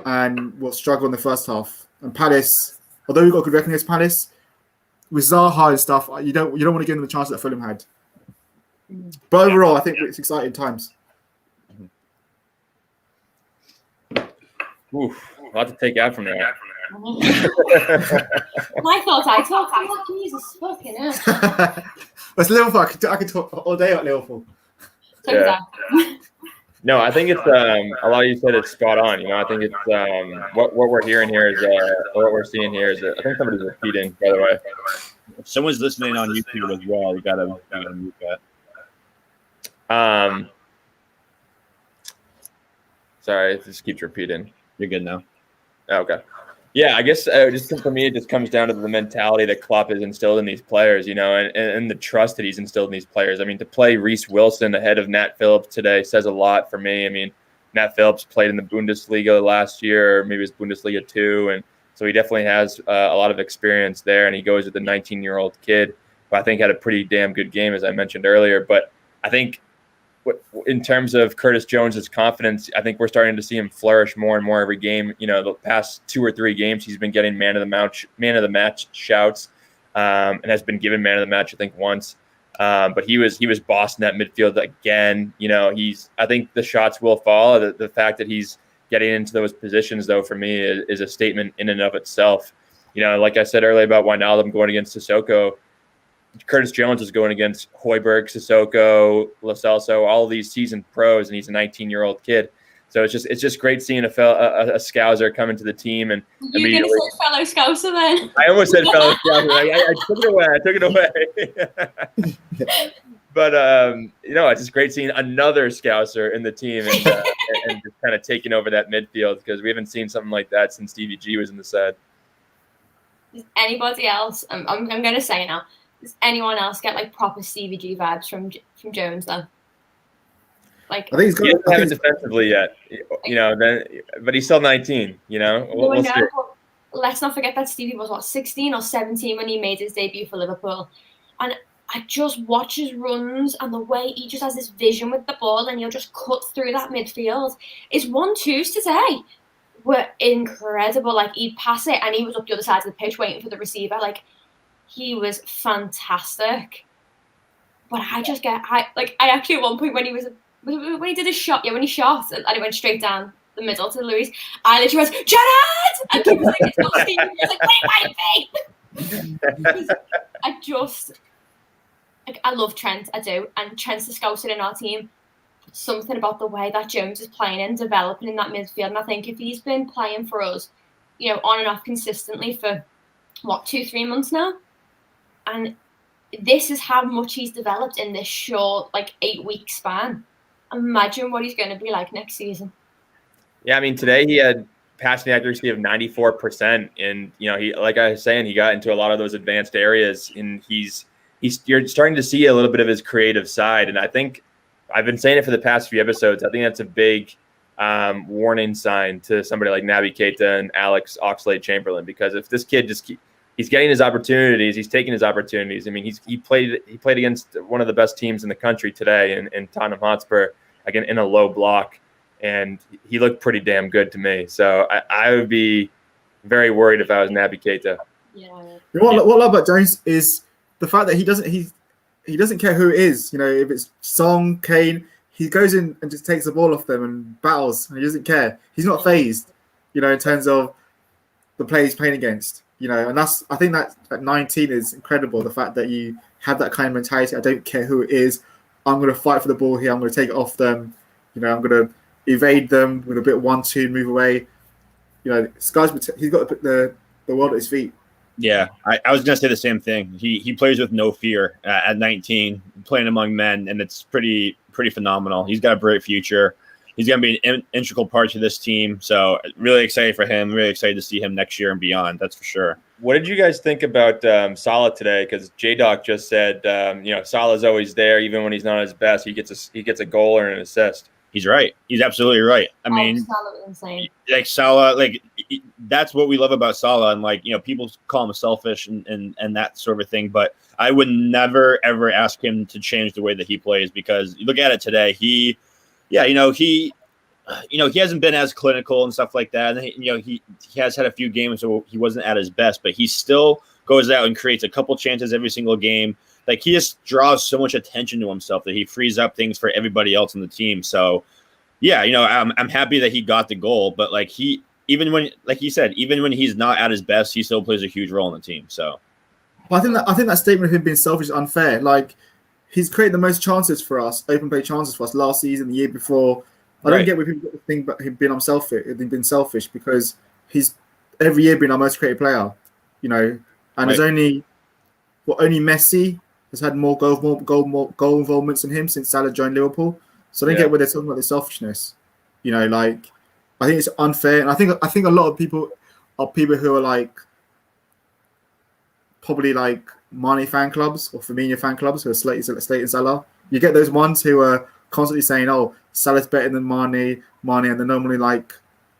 and we'll struggle in the first half. And Palace, although we've got good record against Palace, with Zaha and stuff, you don't want to give them the chance that Fulham had. But overall, I think it's exciting times. Oof, a lot to take out from that. My thoughts, I talk. Jesus fucking hell. That's Liverpool. I could talk all day about Liverpool. Yeah. No, I think it's a lot of you said it's spot on. I think it's what we're hearing here is what we're seeing here is I think somebody's repeating, by the way. If someone's listening on YouTube as well, you gotta mute that. Sorry, it just keeps repeating. You're good now. Okay. Yeah, I guess just for me, it just comes down to the mentality that Klopp has instilled in these players, and the trust that he's instilled in these players. I mean, to play Reece Wilson ahead of Nat Phillips today says a lot for me. I mean, Nat Phillips played in the Bundesliga last year, or maybe it was Bundesliga 2, and so he definitely has a lot of experience there, and he goes with the 19-year-old kid who I think had a pretty damn good game, as I mentioned earlier. But I think in terms of Curtis Jones's confidence, I think we're starting to see him flourish more and more every game. The past 2 or 3 games, he's been getting man of the match shouts, and has been given man of the match, I think, once. But he was bossing that midfield again. I think the shots will fall. The fact that he's getting into those positions, though, for me is a statement in and of itself. Like I said earlier about Wijnaldum going against Sissoko, Curtis Jones is going against Højbjerg, Sissoko, Lo Celso, all of these seasoned pros, and he's a 19-year-old kid. So it's just great seeing a Scouser come into the team. And you're going to say fellow Scouser then? I almost said fellow Scouser. I took it away. But it's just great seeing another Scouser in the team and just kind of taking over that midfield, because we haven't seen something like that since Stevie G was in the side. Does anybody else? I'm going to say it now. Does anyone else get proper CVG vibes from Jones though? I think he's got. He doesn't have it defensively yet, but he's still 19. We'll see. Let's not forget that Stevie was 16 or 17 when he made his debut for Liverpool, and I just watch his runs and the way he just has this vision with the ball, and he'll just cut through that midfield. His 1-2s today were incredible. He'd pass it and he was up the other side of the pitch waiting for the receiver. He was fantastic. But I actually at one point when he did a shot, when he shot and it went straight down the middle to Luis, I literally went, Gerrard! And he was like, it's not Stevie. He was like, wait, I love Trent, I do. And Trent's the scouser in our team. Something about the way that Jones is playing and developing in that midfield. And I think if he's been playing for us, on and off consistently for 2-3 months now, and this is how much he's developed in this short 8-week span. Imagine what he's going to be like next season. Yeah, I mean, today he had passing accuracy of 94%, and he, like I was saying, he got into a lot of those advanced areas, and you're starting to see a little bit of his creative side. And I think I've been saying it for the past few episodes. I think that's a big warning sign to somebody like Naby Keita and Alex Oxlade-Chamberlain, because if this kid he's getting his opportunities, he's taking his opportunities. I mean, he played against one of the best teams in the country today in Tottenham Hotspur, again in a low block, and he looked pretty damn good to me. So I would be very worried if I was Naby Keita. Yeah. What I love about Jones is the fact that he doesn't care who it is. If it's Song, Kane, he goes in and just takes the ball off them and battles. And he doesn't care. He's not phased, in terms of the player he's playing against. And I think that at 19 is incredible. The fact that you have that kind of mentality. I don't care who it is. I'm going to fight for the ball here. I'm going to take it off them. I'm going to evade them with a bit of 1-2, move away. He's got the world at his feet. Yeah, I was going to say the same thing. He plays with no fear at 19, playing among men, and it's pretty phenomenal. He's got a bright future. He's going to be an integral part to this team. So really excited for him. Really excited to see him next year and beyond. That's for sure. What did you guys think about Salah today? Because J-Doc just said, Salah's always there, even when he's not at his best. He gets a goal or an assist. He's right. He's absolutely right. I mean, Salah was insane. like Salah, like that's what we love about Salah, and like people call him selfish and that sort of thing. But I would never ever ask him to change the way that he plays, because you look at it today. He hasn't been as clinical and stuff like that. And he has had a few games where he wasn't at his best, but he still goes out and creates a couple chances every single game. Like he just draws so much attention to himself that he frees up things for everybody else on the team. So yeah, I'm happy that he got the goal, but like even when he's not at his best, he still plays a huge role in the team. So I think that statement of him being selfish is unfair. Like he's created the most chances for us, open play chances for us last season, the year before. I don't get where people get the thing about him being selfish, because he's every year been our most creative player, and there's only Messi has had more goal involvements than him since Salah joined Liverpool. So I don't get where they're talking about the selfishness. Like I think it's unfair, and I think a lot of people are people who are like probably like Mane fan clubs or Firmino fan clubs who are slating Salah. You get those ones who are constantly saying, "Oh, Salah's better than Mane," and they're normally like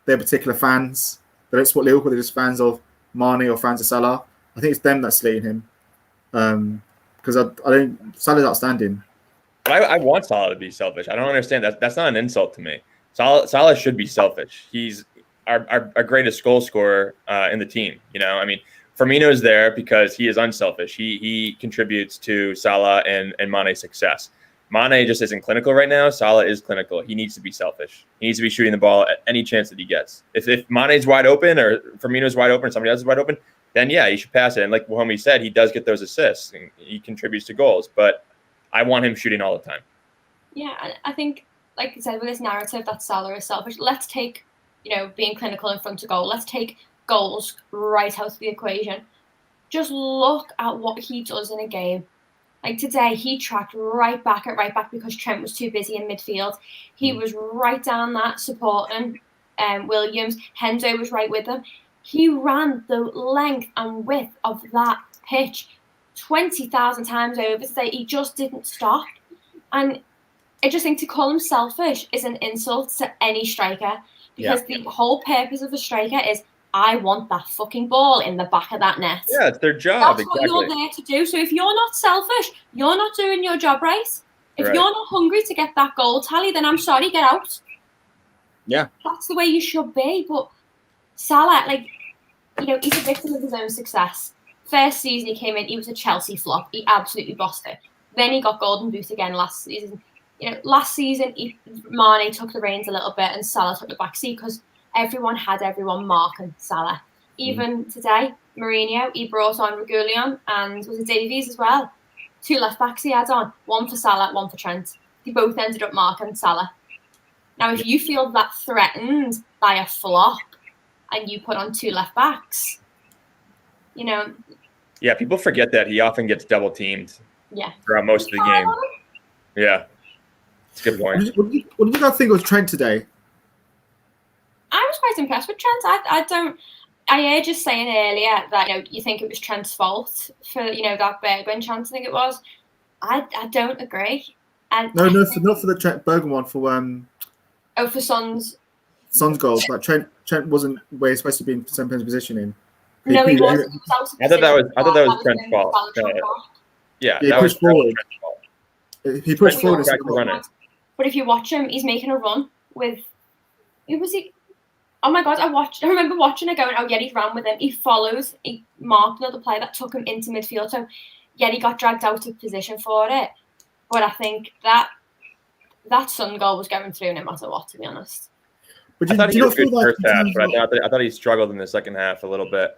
they're particular fans. They don't support Liverpool; they're just fans of Mane or fans of Salah. I think it's them that's slating him, because I don't. Salah's outstanding. I want Salah to be selfish. I don't understand that. That's not an insult to me. Salah should be selfish. He's our greatest goal scorer in the team. I mean, Firmino's there because he is unselfish. He contributes to Salah and Mane's success. Mane just isn't clinical right now. Salah is clinical. He needs to be selfish. He needs to be shooting the ball at any chance that he gets. If Mane's wide open or Firmino's wide open or somebody else is wide open, then yeah, you should pass it. And like Mohamed said, he does get those assists and he contributes to goals. But I want him shooting all the time. Yeah, and I think, like you said, with this narrative that Salah is selfish, let's take, being clinical in front of goal. Let's take goals right out of the equation. Just look at what he does in a game. Like today, he tracked right back because Trent was too busy in midfield. He was right down that supporting Williams. Hendo was right with him. He ran the length and width of that pitch 20,000 times over today. He just didn't stop. And I just think to call him selfish is an insult to any striker, because the whole purpose of a striker is, I want that fucking ball in the back of that net. Yeah, it's their job. That's what you're there to do. So if you're not selfish, you're not doing your job right. If you're not hungry to get that goal tally, then I'm sorry, get out. Yeah. That's the way you should be. But Salah, he's a victim of his own success. First season he came in, he was a Chelsea flop. He absolutely bossed it. Then he got golden boot again last season. Last season, Mane took the reins a little bit and Salah took the back seat because everyone had everyone marking Salah. Even today, Mourinho, he brought on Reguilon and was it Davies as well. 2 left backs he had on, one for Salah, one for Trent. They both ended up marking Salah. Now, if you feel that threatened by a flop and you put on 2 left backs, Yeah, people forget that he often gets double teamed. Yeah. Throughout most of the game. Yeah. It's a good point. What did you guys think of Trent today? I was quite impressed with Trent. I heard you saying earlier that you think it was Trent's fault for that Bergwijn chance. I think it was. I don't agree. Not for the Trent Bergwijn one. For Son's goal. But Trent wasn't where he's supposed to be in same positioning. No, he wasn't. He was I thought that was Trent's fault. Yeah, he that was pushed forward. Trent's fault. He pushed forward. But if you watch him, he's making a run with. Who was he? Oh my God! I remember watching it going. Oh yeah, he's ran with him. He follows. He marked another player that took him into midfield. So yeah, he got dragged out of position for it. But I think that Son goal was going through no matter what. To be honest. But I thought he was good first half, but I thought he struggled in the second half a little bit.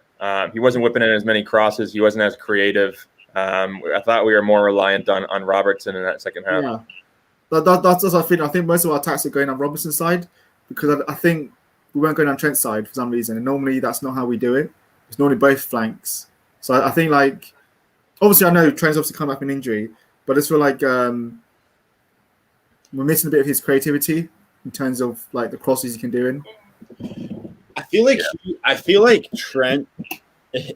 He wasn't whipping in as many crosses. He wasn't as creative. I thought we were more reliant on Robertson in that second half. Yeah, that's what I think. I think most of our attacks are going on Robertson's side because I think we weren't going on Trent's side for some reason. And normally that's not how we do it. It's normally both flanks. So I think obviously I know Trent's obviously come back from injury, but I just feel like we're missing a bit of his creativity in terms of the crosses he can do in. I feel like Trent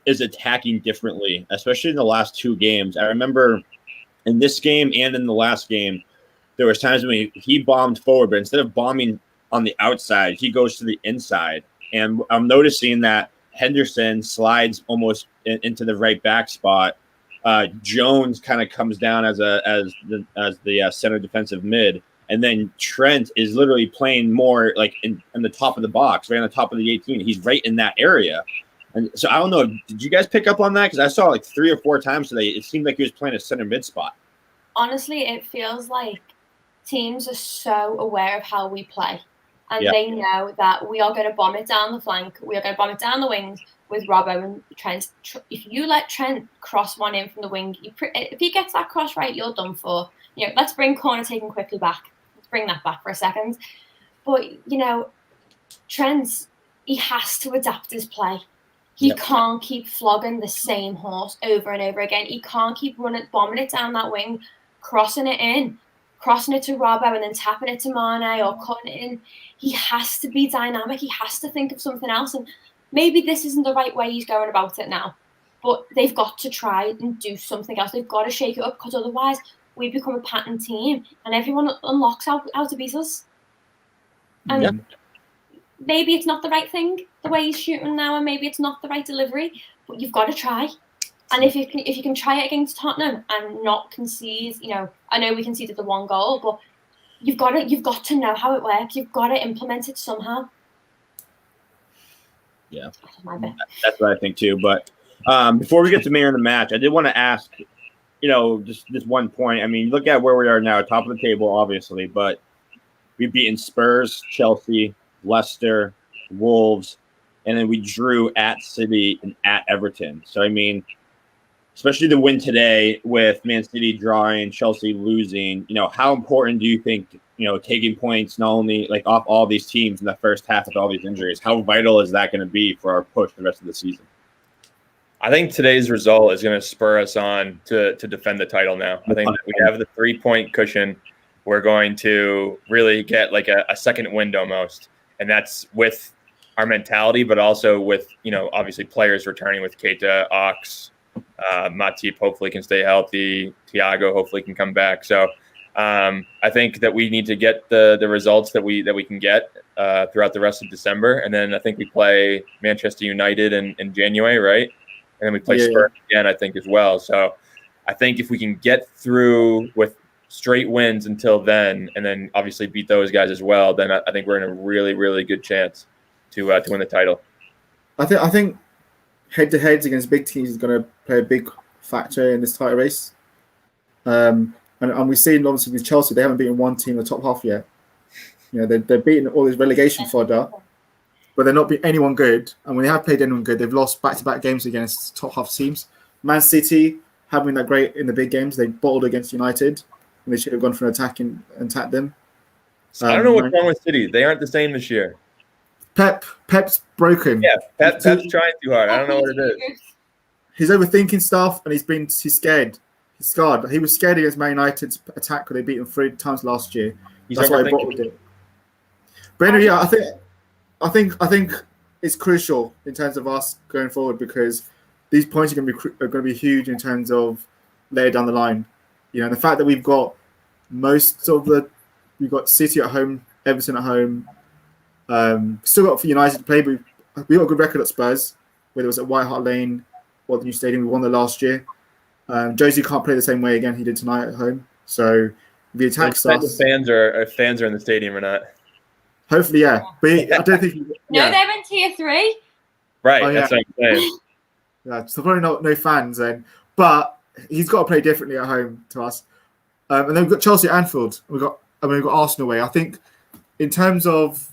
is attacking differently, especially in the last 2 games. I remember in this game and in the last game, there was times when he bombed forward, but instead of bombing on the outside, he goes to the inside. And I'm noticing that Henderson slides almost into the right back spot. Jones kind of comes down as the center defensive mid, and then Trent is literally playing more like in the top of the box, right on the top of the 18. He's right in that area. And so I don't know, did you guys pick up on that? Because I saw like 3 or 4 times today. It seemed like he was playing a center mid spot. Honestly, it feels like teams are so aware of how we play. And they know that we are going to bomb it down the flank. We are going to bomb it down the wings with Robbo and Trent. If you let Trent cross one in from the wing, if he gets that cross right, you're done for. Let's bring corner taking quickly back. Let's bring that back for a second. But, Trent, he has to adapt his play. He can't keep flogging the same horse over and over again. He can't keep bombing it down that wing, crossing it in, crossing it to Robbo and then tapping it to Mane or cutting it in. He has to be dynamic. He has to think of something else. And maybe this isn't the right way he's going about it now. But they've got to try and do something else. They've got to shake it up, because otherwise we become a pattern team and everyone unlocks how to beat us. And maybe it's not the right thing, the way he's shooting now, and maybe it's not the right delivery, but you've got to try. And if you can try it against Tottenham and not concede, I know we conceded the 1 goal, but you've got to know how it works. You've got to implement it somehow. Yeah, that's what I think too. But before we get to man of the match, I did want to ask, just this one point. I mean, look at where we are now, top of the table, obviously, but we've beaten Spurs, Chelsea, Leicester, Wolves, and then we drew at City and at Everton. So, I mean, especially the win today with Man City drawing, Chelsea losing, how important do you think, taking points not only like off all these teams in the first half with all these injuries, how vital is that going to be for our push the rest of the season? I think today's result is going to spur us on to defend the title now. I think we have the 3-point cushion. We're going to really get like a second wind almost. And that's with our mentality, but also with, obviously players returning with Keita, Ox, Matip hopefully can stay healthy. Thiago hopefully can come back. So I think that we need to get the results that we can get throughout the rest of December. And then I think we play Manchester United in January, right? And then we play Spurs again, I think, as well. So I think if we can get through with straight wins until then, and then obviously beat those guys as well, then I think we're in a really, really good chance to win the title. I think head-to-heads against big teams is going to play a big factor in this title race. And we've seen, obviously, with Chelsea, they haven't beaten one team in the top half yet. They're beating all this relegation fodder, but they're not beating anyone good. And when they have played anyone good, they've lost back-to-back games against top half teams. Man City haven't been that great in the big games. They bottled against United, and they should have gone for an attack and attacked them. I don't know what's wrong with City. They aren't the same this year. Pep's broken. Yeah, Pep's trying too hard. I don't know what it is. He's overthinking stuff, and he's scared. He's scarred. He was scared against Man United's attack when they beat him 3 times last year. That's why he bottled it. But anyway, yeah, I think it's crucial in terms of us going forward, because these points are going to be huge in terms of later down the line. The fact that we've got we've got City at home, Everton at home. Still got for United to play, but we got a good record at Spurs, whether it was at White Hart Lane or the new stadium. We won there last year. Josie can't play the same way again he did tonight at home. So the attack starts. The fans are in the stadium or not? Hopefully, yeah. But I don't think. No, they're in tier 3. Right, that's what I'm saying. Yeah, so probably no fans then, but he's got to play differently at home to us. And then we've got Chelsea at Anfield. We've got Arsenal away. I think in terms of,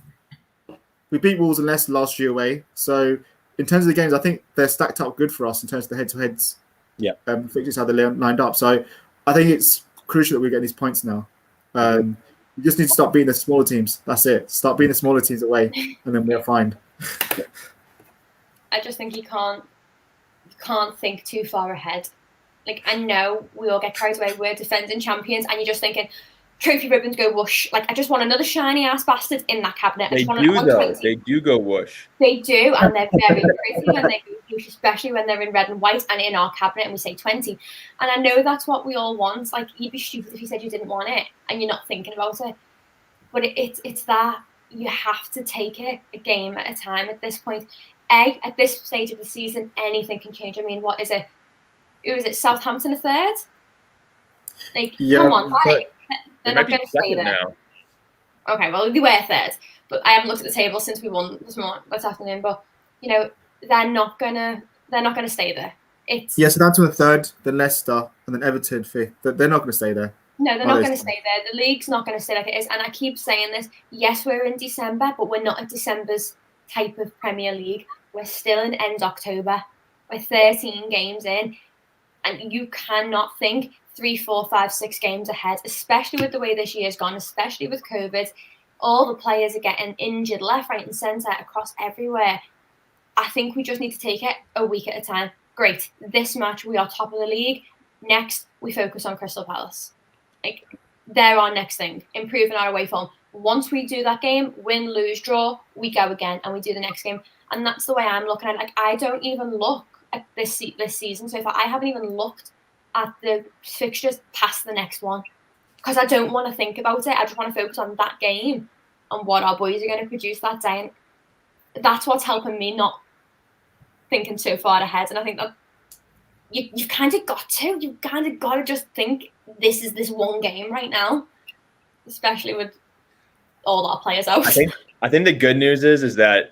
we beat Wolves and Leicester last year away. So in terms of the games, I think they're stacked up good for us in terms of the head-to-heads. Yeah. Fixtures how they're lined up. So I think it's crucial that we get these points now. We just need to start beating the smaller teams. That's it. Start beating the smaller teams away, and then we're fine. I just think you can't think too far ahead. Like, I know we all get carried away. We're defending champions, and you're just thinking, trophy ribbons go whoosh. Like, I just want another shiny ass bastard in that cabinet. They do though. They do go whoosh. They do, and they're very pretty when they go whoosh, especially when they're in red and white and in our cabinet and we say 20. And I know that's what we all want. Like, you'd be stupid if you said you didn't want it and you're not thinking about it. But it's that you have to take it a game at a time at this point. At this stage of the season, anything can change. I mean, what is it? Who is it? Southampton a third? Like, come on, like, they're not going to stay there. Now. Okay, well, they were third, but I haven't looked at the table since we won this afternoon. But you know, they're not gonna stay there. Southampton a third, then Leicester, and then Everton fifth. They're not going to stay there. No, they're not going to stay there. The league's not going to stay like it is. And I keep saying this. Yes, we're in December, but we're not at December's type of Premier League. We're still in end October. We're 13 games in, and you cannot think 3, 4, 5, 6 games ahead, especially with the way this year's gone, especially with COVID. All the players are getting injured left, right, and centre across everywhere. I think we just need to take it a week at a time. Great. This match, we are top of the league. Next, we focus on Crystal Palace. Like, they're our next thing, improving our away form. Once we do that game, win, lose, draw, we go again and we do the next game. And that's the way I'm looking at it. Like, I don't even look at this season so far. I haven't even looked at the fixtures past the next one because I don't want to think about it. I just want to focus on that game and what our boys are going to produce that day. And that's what's helping me not thinking so far ahead. And I think that you've kind of got to just think this is this one game right now, especially with all our players out. I think the good news is that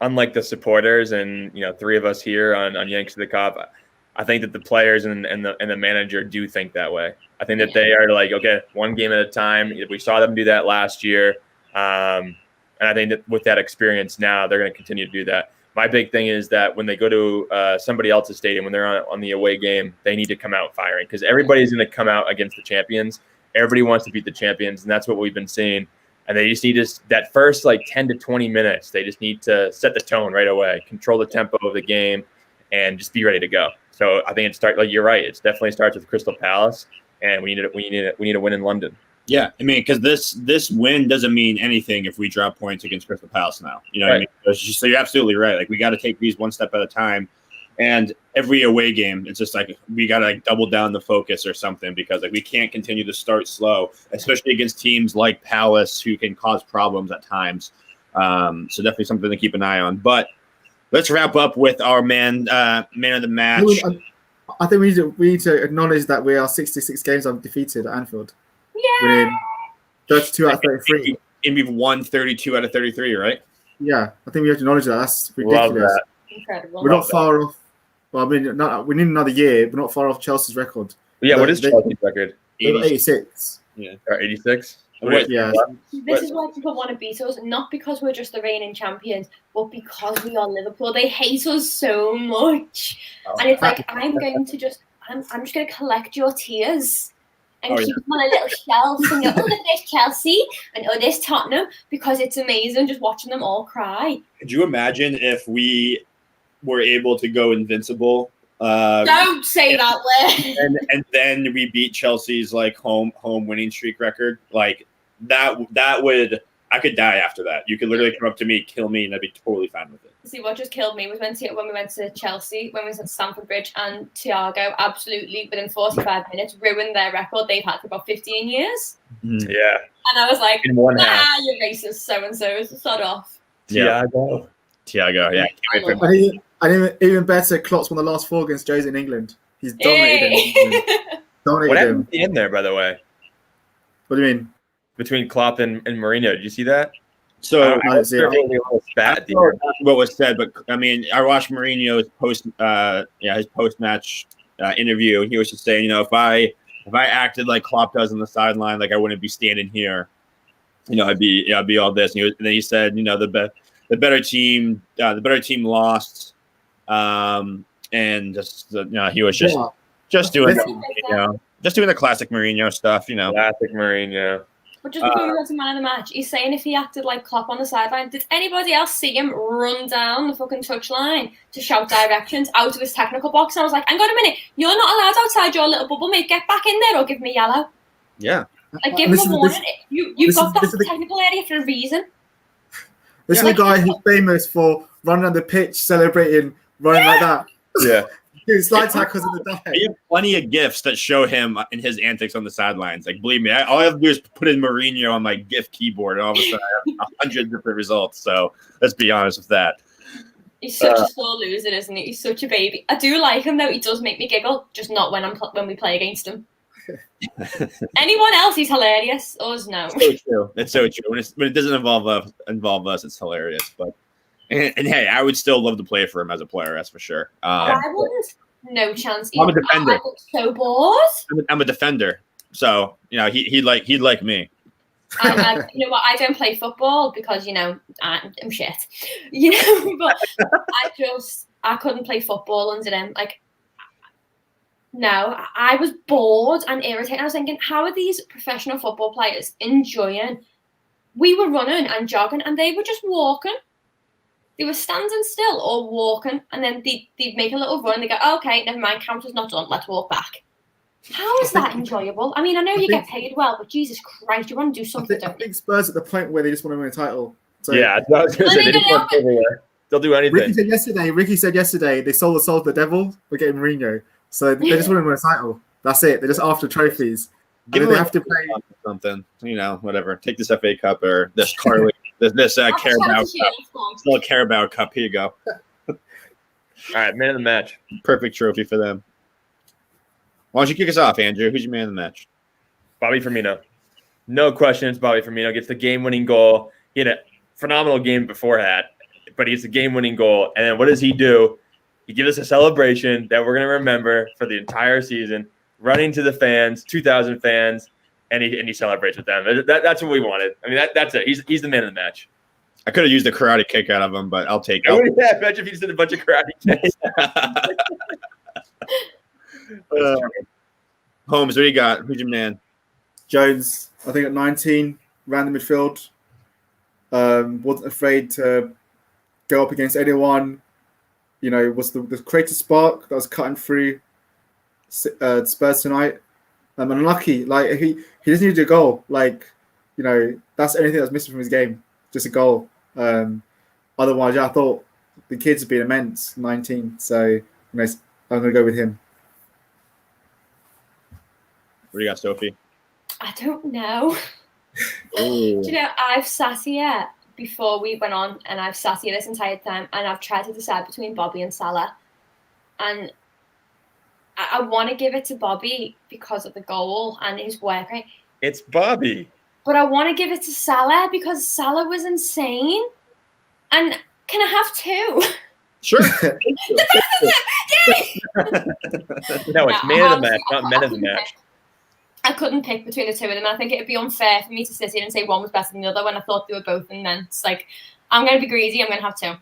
unlike the supporters and, you know, 3 of us here on Yanks of the Cop, I think that the players and the manager do think that way. I think that they are like, okay, one game at a time. We saw them do that last year. And I think that with that experience now, they're going to continue to do that. My big thing is that when they go to somebody else's stadium, when they're on the away game, they need to come out firing because everybody's going to come out against the champions. Everybody wants to beat the champions, and that's what we've been seeing. And they just need that first 10 to 20 minutes, they just need to set the tone right away, control the tempo of the game, and just be ready to go. So I think you're right. It definitely starts with Crystal Palace, and we need a win in London. Yeah, I mean, because this win doesn't mean anything if we drop points against Crystal Palace now. You know what I mean? So you're absolutely right. Like, we got to take these one step at a time. And every away game, it's just like we got to double down the focus or something because we can't continue to start slow, especially against teams like Palace who can cause problems at times. So definitely something to keep an eye on. But let's wrap up with our man of the match. I think we need to acknowledge that we are 66 games undefeated at Anfield. Yeah. Winning 32 out of 33. And we've won 32 out of 33, right? Yeah, I think we have to acknowledge that. That's ridiculous. Love that. Incredible. We're not far off. Well, I mean, we need another year. We're not far off Chelsea's record. Yeah, what is Chelsea's record? 86. Yeah. 86? Yeah. This is why people want to beat us, not because we're just the reigning champions, but because we are Liverpool. They hate us so much. And it's like, I'm just going to collect your tears and keep them on a little shelf and go, oh, there's Chelsea and oh, there's Tottenham, because it's amazing just watching them all cry. Could you imagine if we were able to go invincible? Don't say that way. and then we beat Chelsea's home winning streak record. That would, I could die after that. You could literally come up to me, kill me, and I'd be totally fine with it. See, what just killed me was when we went to Chelsea, when we was at Stamford Bridge, and Thiago absolutely within 45 minutes ruined their record they've had for about 15 years. Yeah. And I was like, in one half. You're racist, so-and-so, sod off. Thiago, yeah. And even better, Klopp's won the last 4 against Jose in England. He's dominated England. What happened at the end there, by the way? What do you mean? Between Klopp and Mourinho, did you see that? So what was said, but I mean, I watched Mourinho's post-match interview. He was just saying, if I acted like Klopp does on the sideline, I wouldn't be standing here. I'd be all this. And then he said, the better team lost, and just he was just doing the classic Mourinho stuff. Classic Mourinho. But just before we go to man of the match, he's saying if he acted like Klopp on the sideline, did anybody else see him run down the fucking touchline to shout directions out of his technical box? And I was like, hang on a minute, you're not allowed outside your little bubble, mate. Get back in there or give me yellow. Yeah. Like, give him a warning. You've got that technical area for a reason. This is a guy who's famous for running on the pitch, celebrating, running like that. Yeah. Doing slide tackles in the dive. We have plenty of gifs that show him in his antics on the sidelines. Like, believe me, all I have to do is put in Mourinho on my GIF keyboard, and all of a sudden I have 100 different results. So let's be honest with that. He's such a sore loser, isn't he? He's such a baby. I do like him though. He does make me giggle, just not when we play against him. Anyone else, he's hilarious. Us, no. So true. It's so true. When it doesn't involve us, it's hilarious. But and hey, I would still love to play for him as a player. That's for sure. I wouldn't. No chance. I'm a defender. I'm so bored. I'm a defender, so he'd like me. You know what? I don't play football because I'm shit. But I couldn't play football under him. Like, no, I was bored and irritated. I was thinking, how are these professional football players enjoying? We were running and jogging, and they were just walking. They were standing still or walking, and then they'd make a little run. And they go, oh, okay, never mind, counter's not done. Let's walk back. How is that enjoyable? I mean, I know you get paid well, but Jesus Christ, you want to do something, don't you? I think Spurs at the point where they just want to win a title. So, yeah, I was going to say, they just want everywhere. They'll do anything. Ricky said yesterday they sold the soul to the devil. We're getting Mourinho. So they just want to win a title. That's it. They're just after trophies. They have to play something, whatever. Take this FA Cup or this Carling, this Carabao Cup. Still a Carabao Cup. Here you go. All right, man of the match. Perfect trophy for them. Why don't you kick us off, Andrew? Who's your man of the match? Bobby Firmino. No questions. Bobby Firmino gets the game-winning goal. He had a phenomenal game before that, but he gets the game-winning goal. And then what does he do? He gives us a celebration that we're going to remember for the entire season, running to the fans, 2,000 fans, and he celebrates with them. That's what we wanted. I mean, that's it. He's the man of the match. I could have used a karate kick out of him, but I'll take it. Imagine if he just did a bunch of karate kicks. Holmes, what do you got? Who's your man? Jones, I think at 19, ran the midfield. Wasn't afraid to go up against anyone. Was the creative spark that was cutting through Spurs tonight. I'm unlucky. Like he just needed a goal. Like, that's anything that was missing from his game. Just a goal. Otherwise, I thought the kids have been immense. 19, so I'm gonna go with him. What do you got, Sophie? I don't know. Do I've sat here before we went on, and I've sat here this entire time, and I've tried to decide between Bobby and Salah, and I want to give it to Bobby because of the goal and his work rate. It's Bobby. But I want to give it to Salah because Salah was insane. And can I have two? Sure. No, it's man of the match, not men of the match. I couldn't pick between the two of them. I think it would be unfair for me to sit here and say one was better than the other when I thought they were both immense. Like, I'm going to be greedy. I'm going to have two.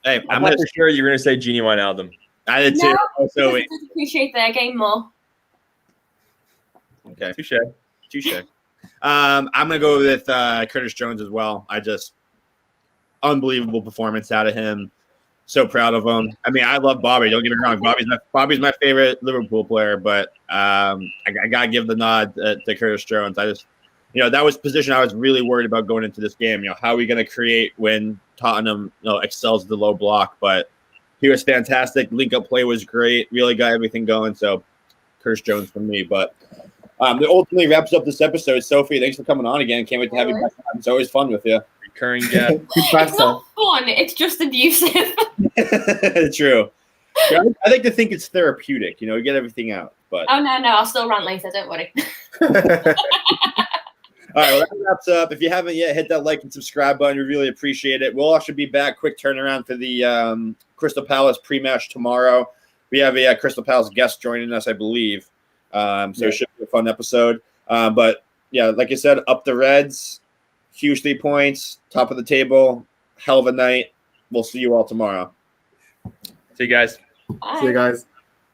Hey, I'm not sure you're going to say Genie Wijnaldum. I did too. No, I appreciate their game more. Okay. Touche. I'm going to go with Curtis Jones as well. Unbelievable performance out of him. So proud of him. I mean, I love Bobby. Don't get me wrong. Bobby's my favorite Liverpool player, but I gotta give the nod to Curtis Jones. I just, that was the position I was really worried about going into this game. How are we gonna create when Tottenham, excels the low block? But he was fantastic. Link-up play was great. Really got everything going. So Curtis Jones for me. But that ultimately wraps up this episode. Sophie, thanks for coming on again. Can't wait to have you back on. It's always fun with you. Recurring guest. It's not fun. It's just abusive. True. I like to think it's therapeutic. You get everything out. But no, I'll still rant later. Don't worry. All right, well, that wraps up. If you haven't yet, hit that like and subscribe button. We really appreciate it. We'll also be back. Quick turnaround for the Crystal Palace pre-match tomorrow. We have a Crystal Palace guest joining us, I believe. It should be a fun episode. But yeah, like I said, up the Reds. Huge 3 points, top of the table, hell of a night. We'll see you all tomorrow. See you guys. Bye. See you guys.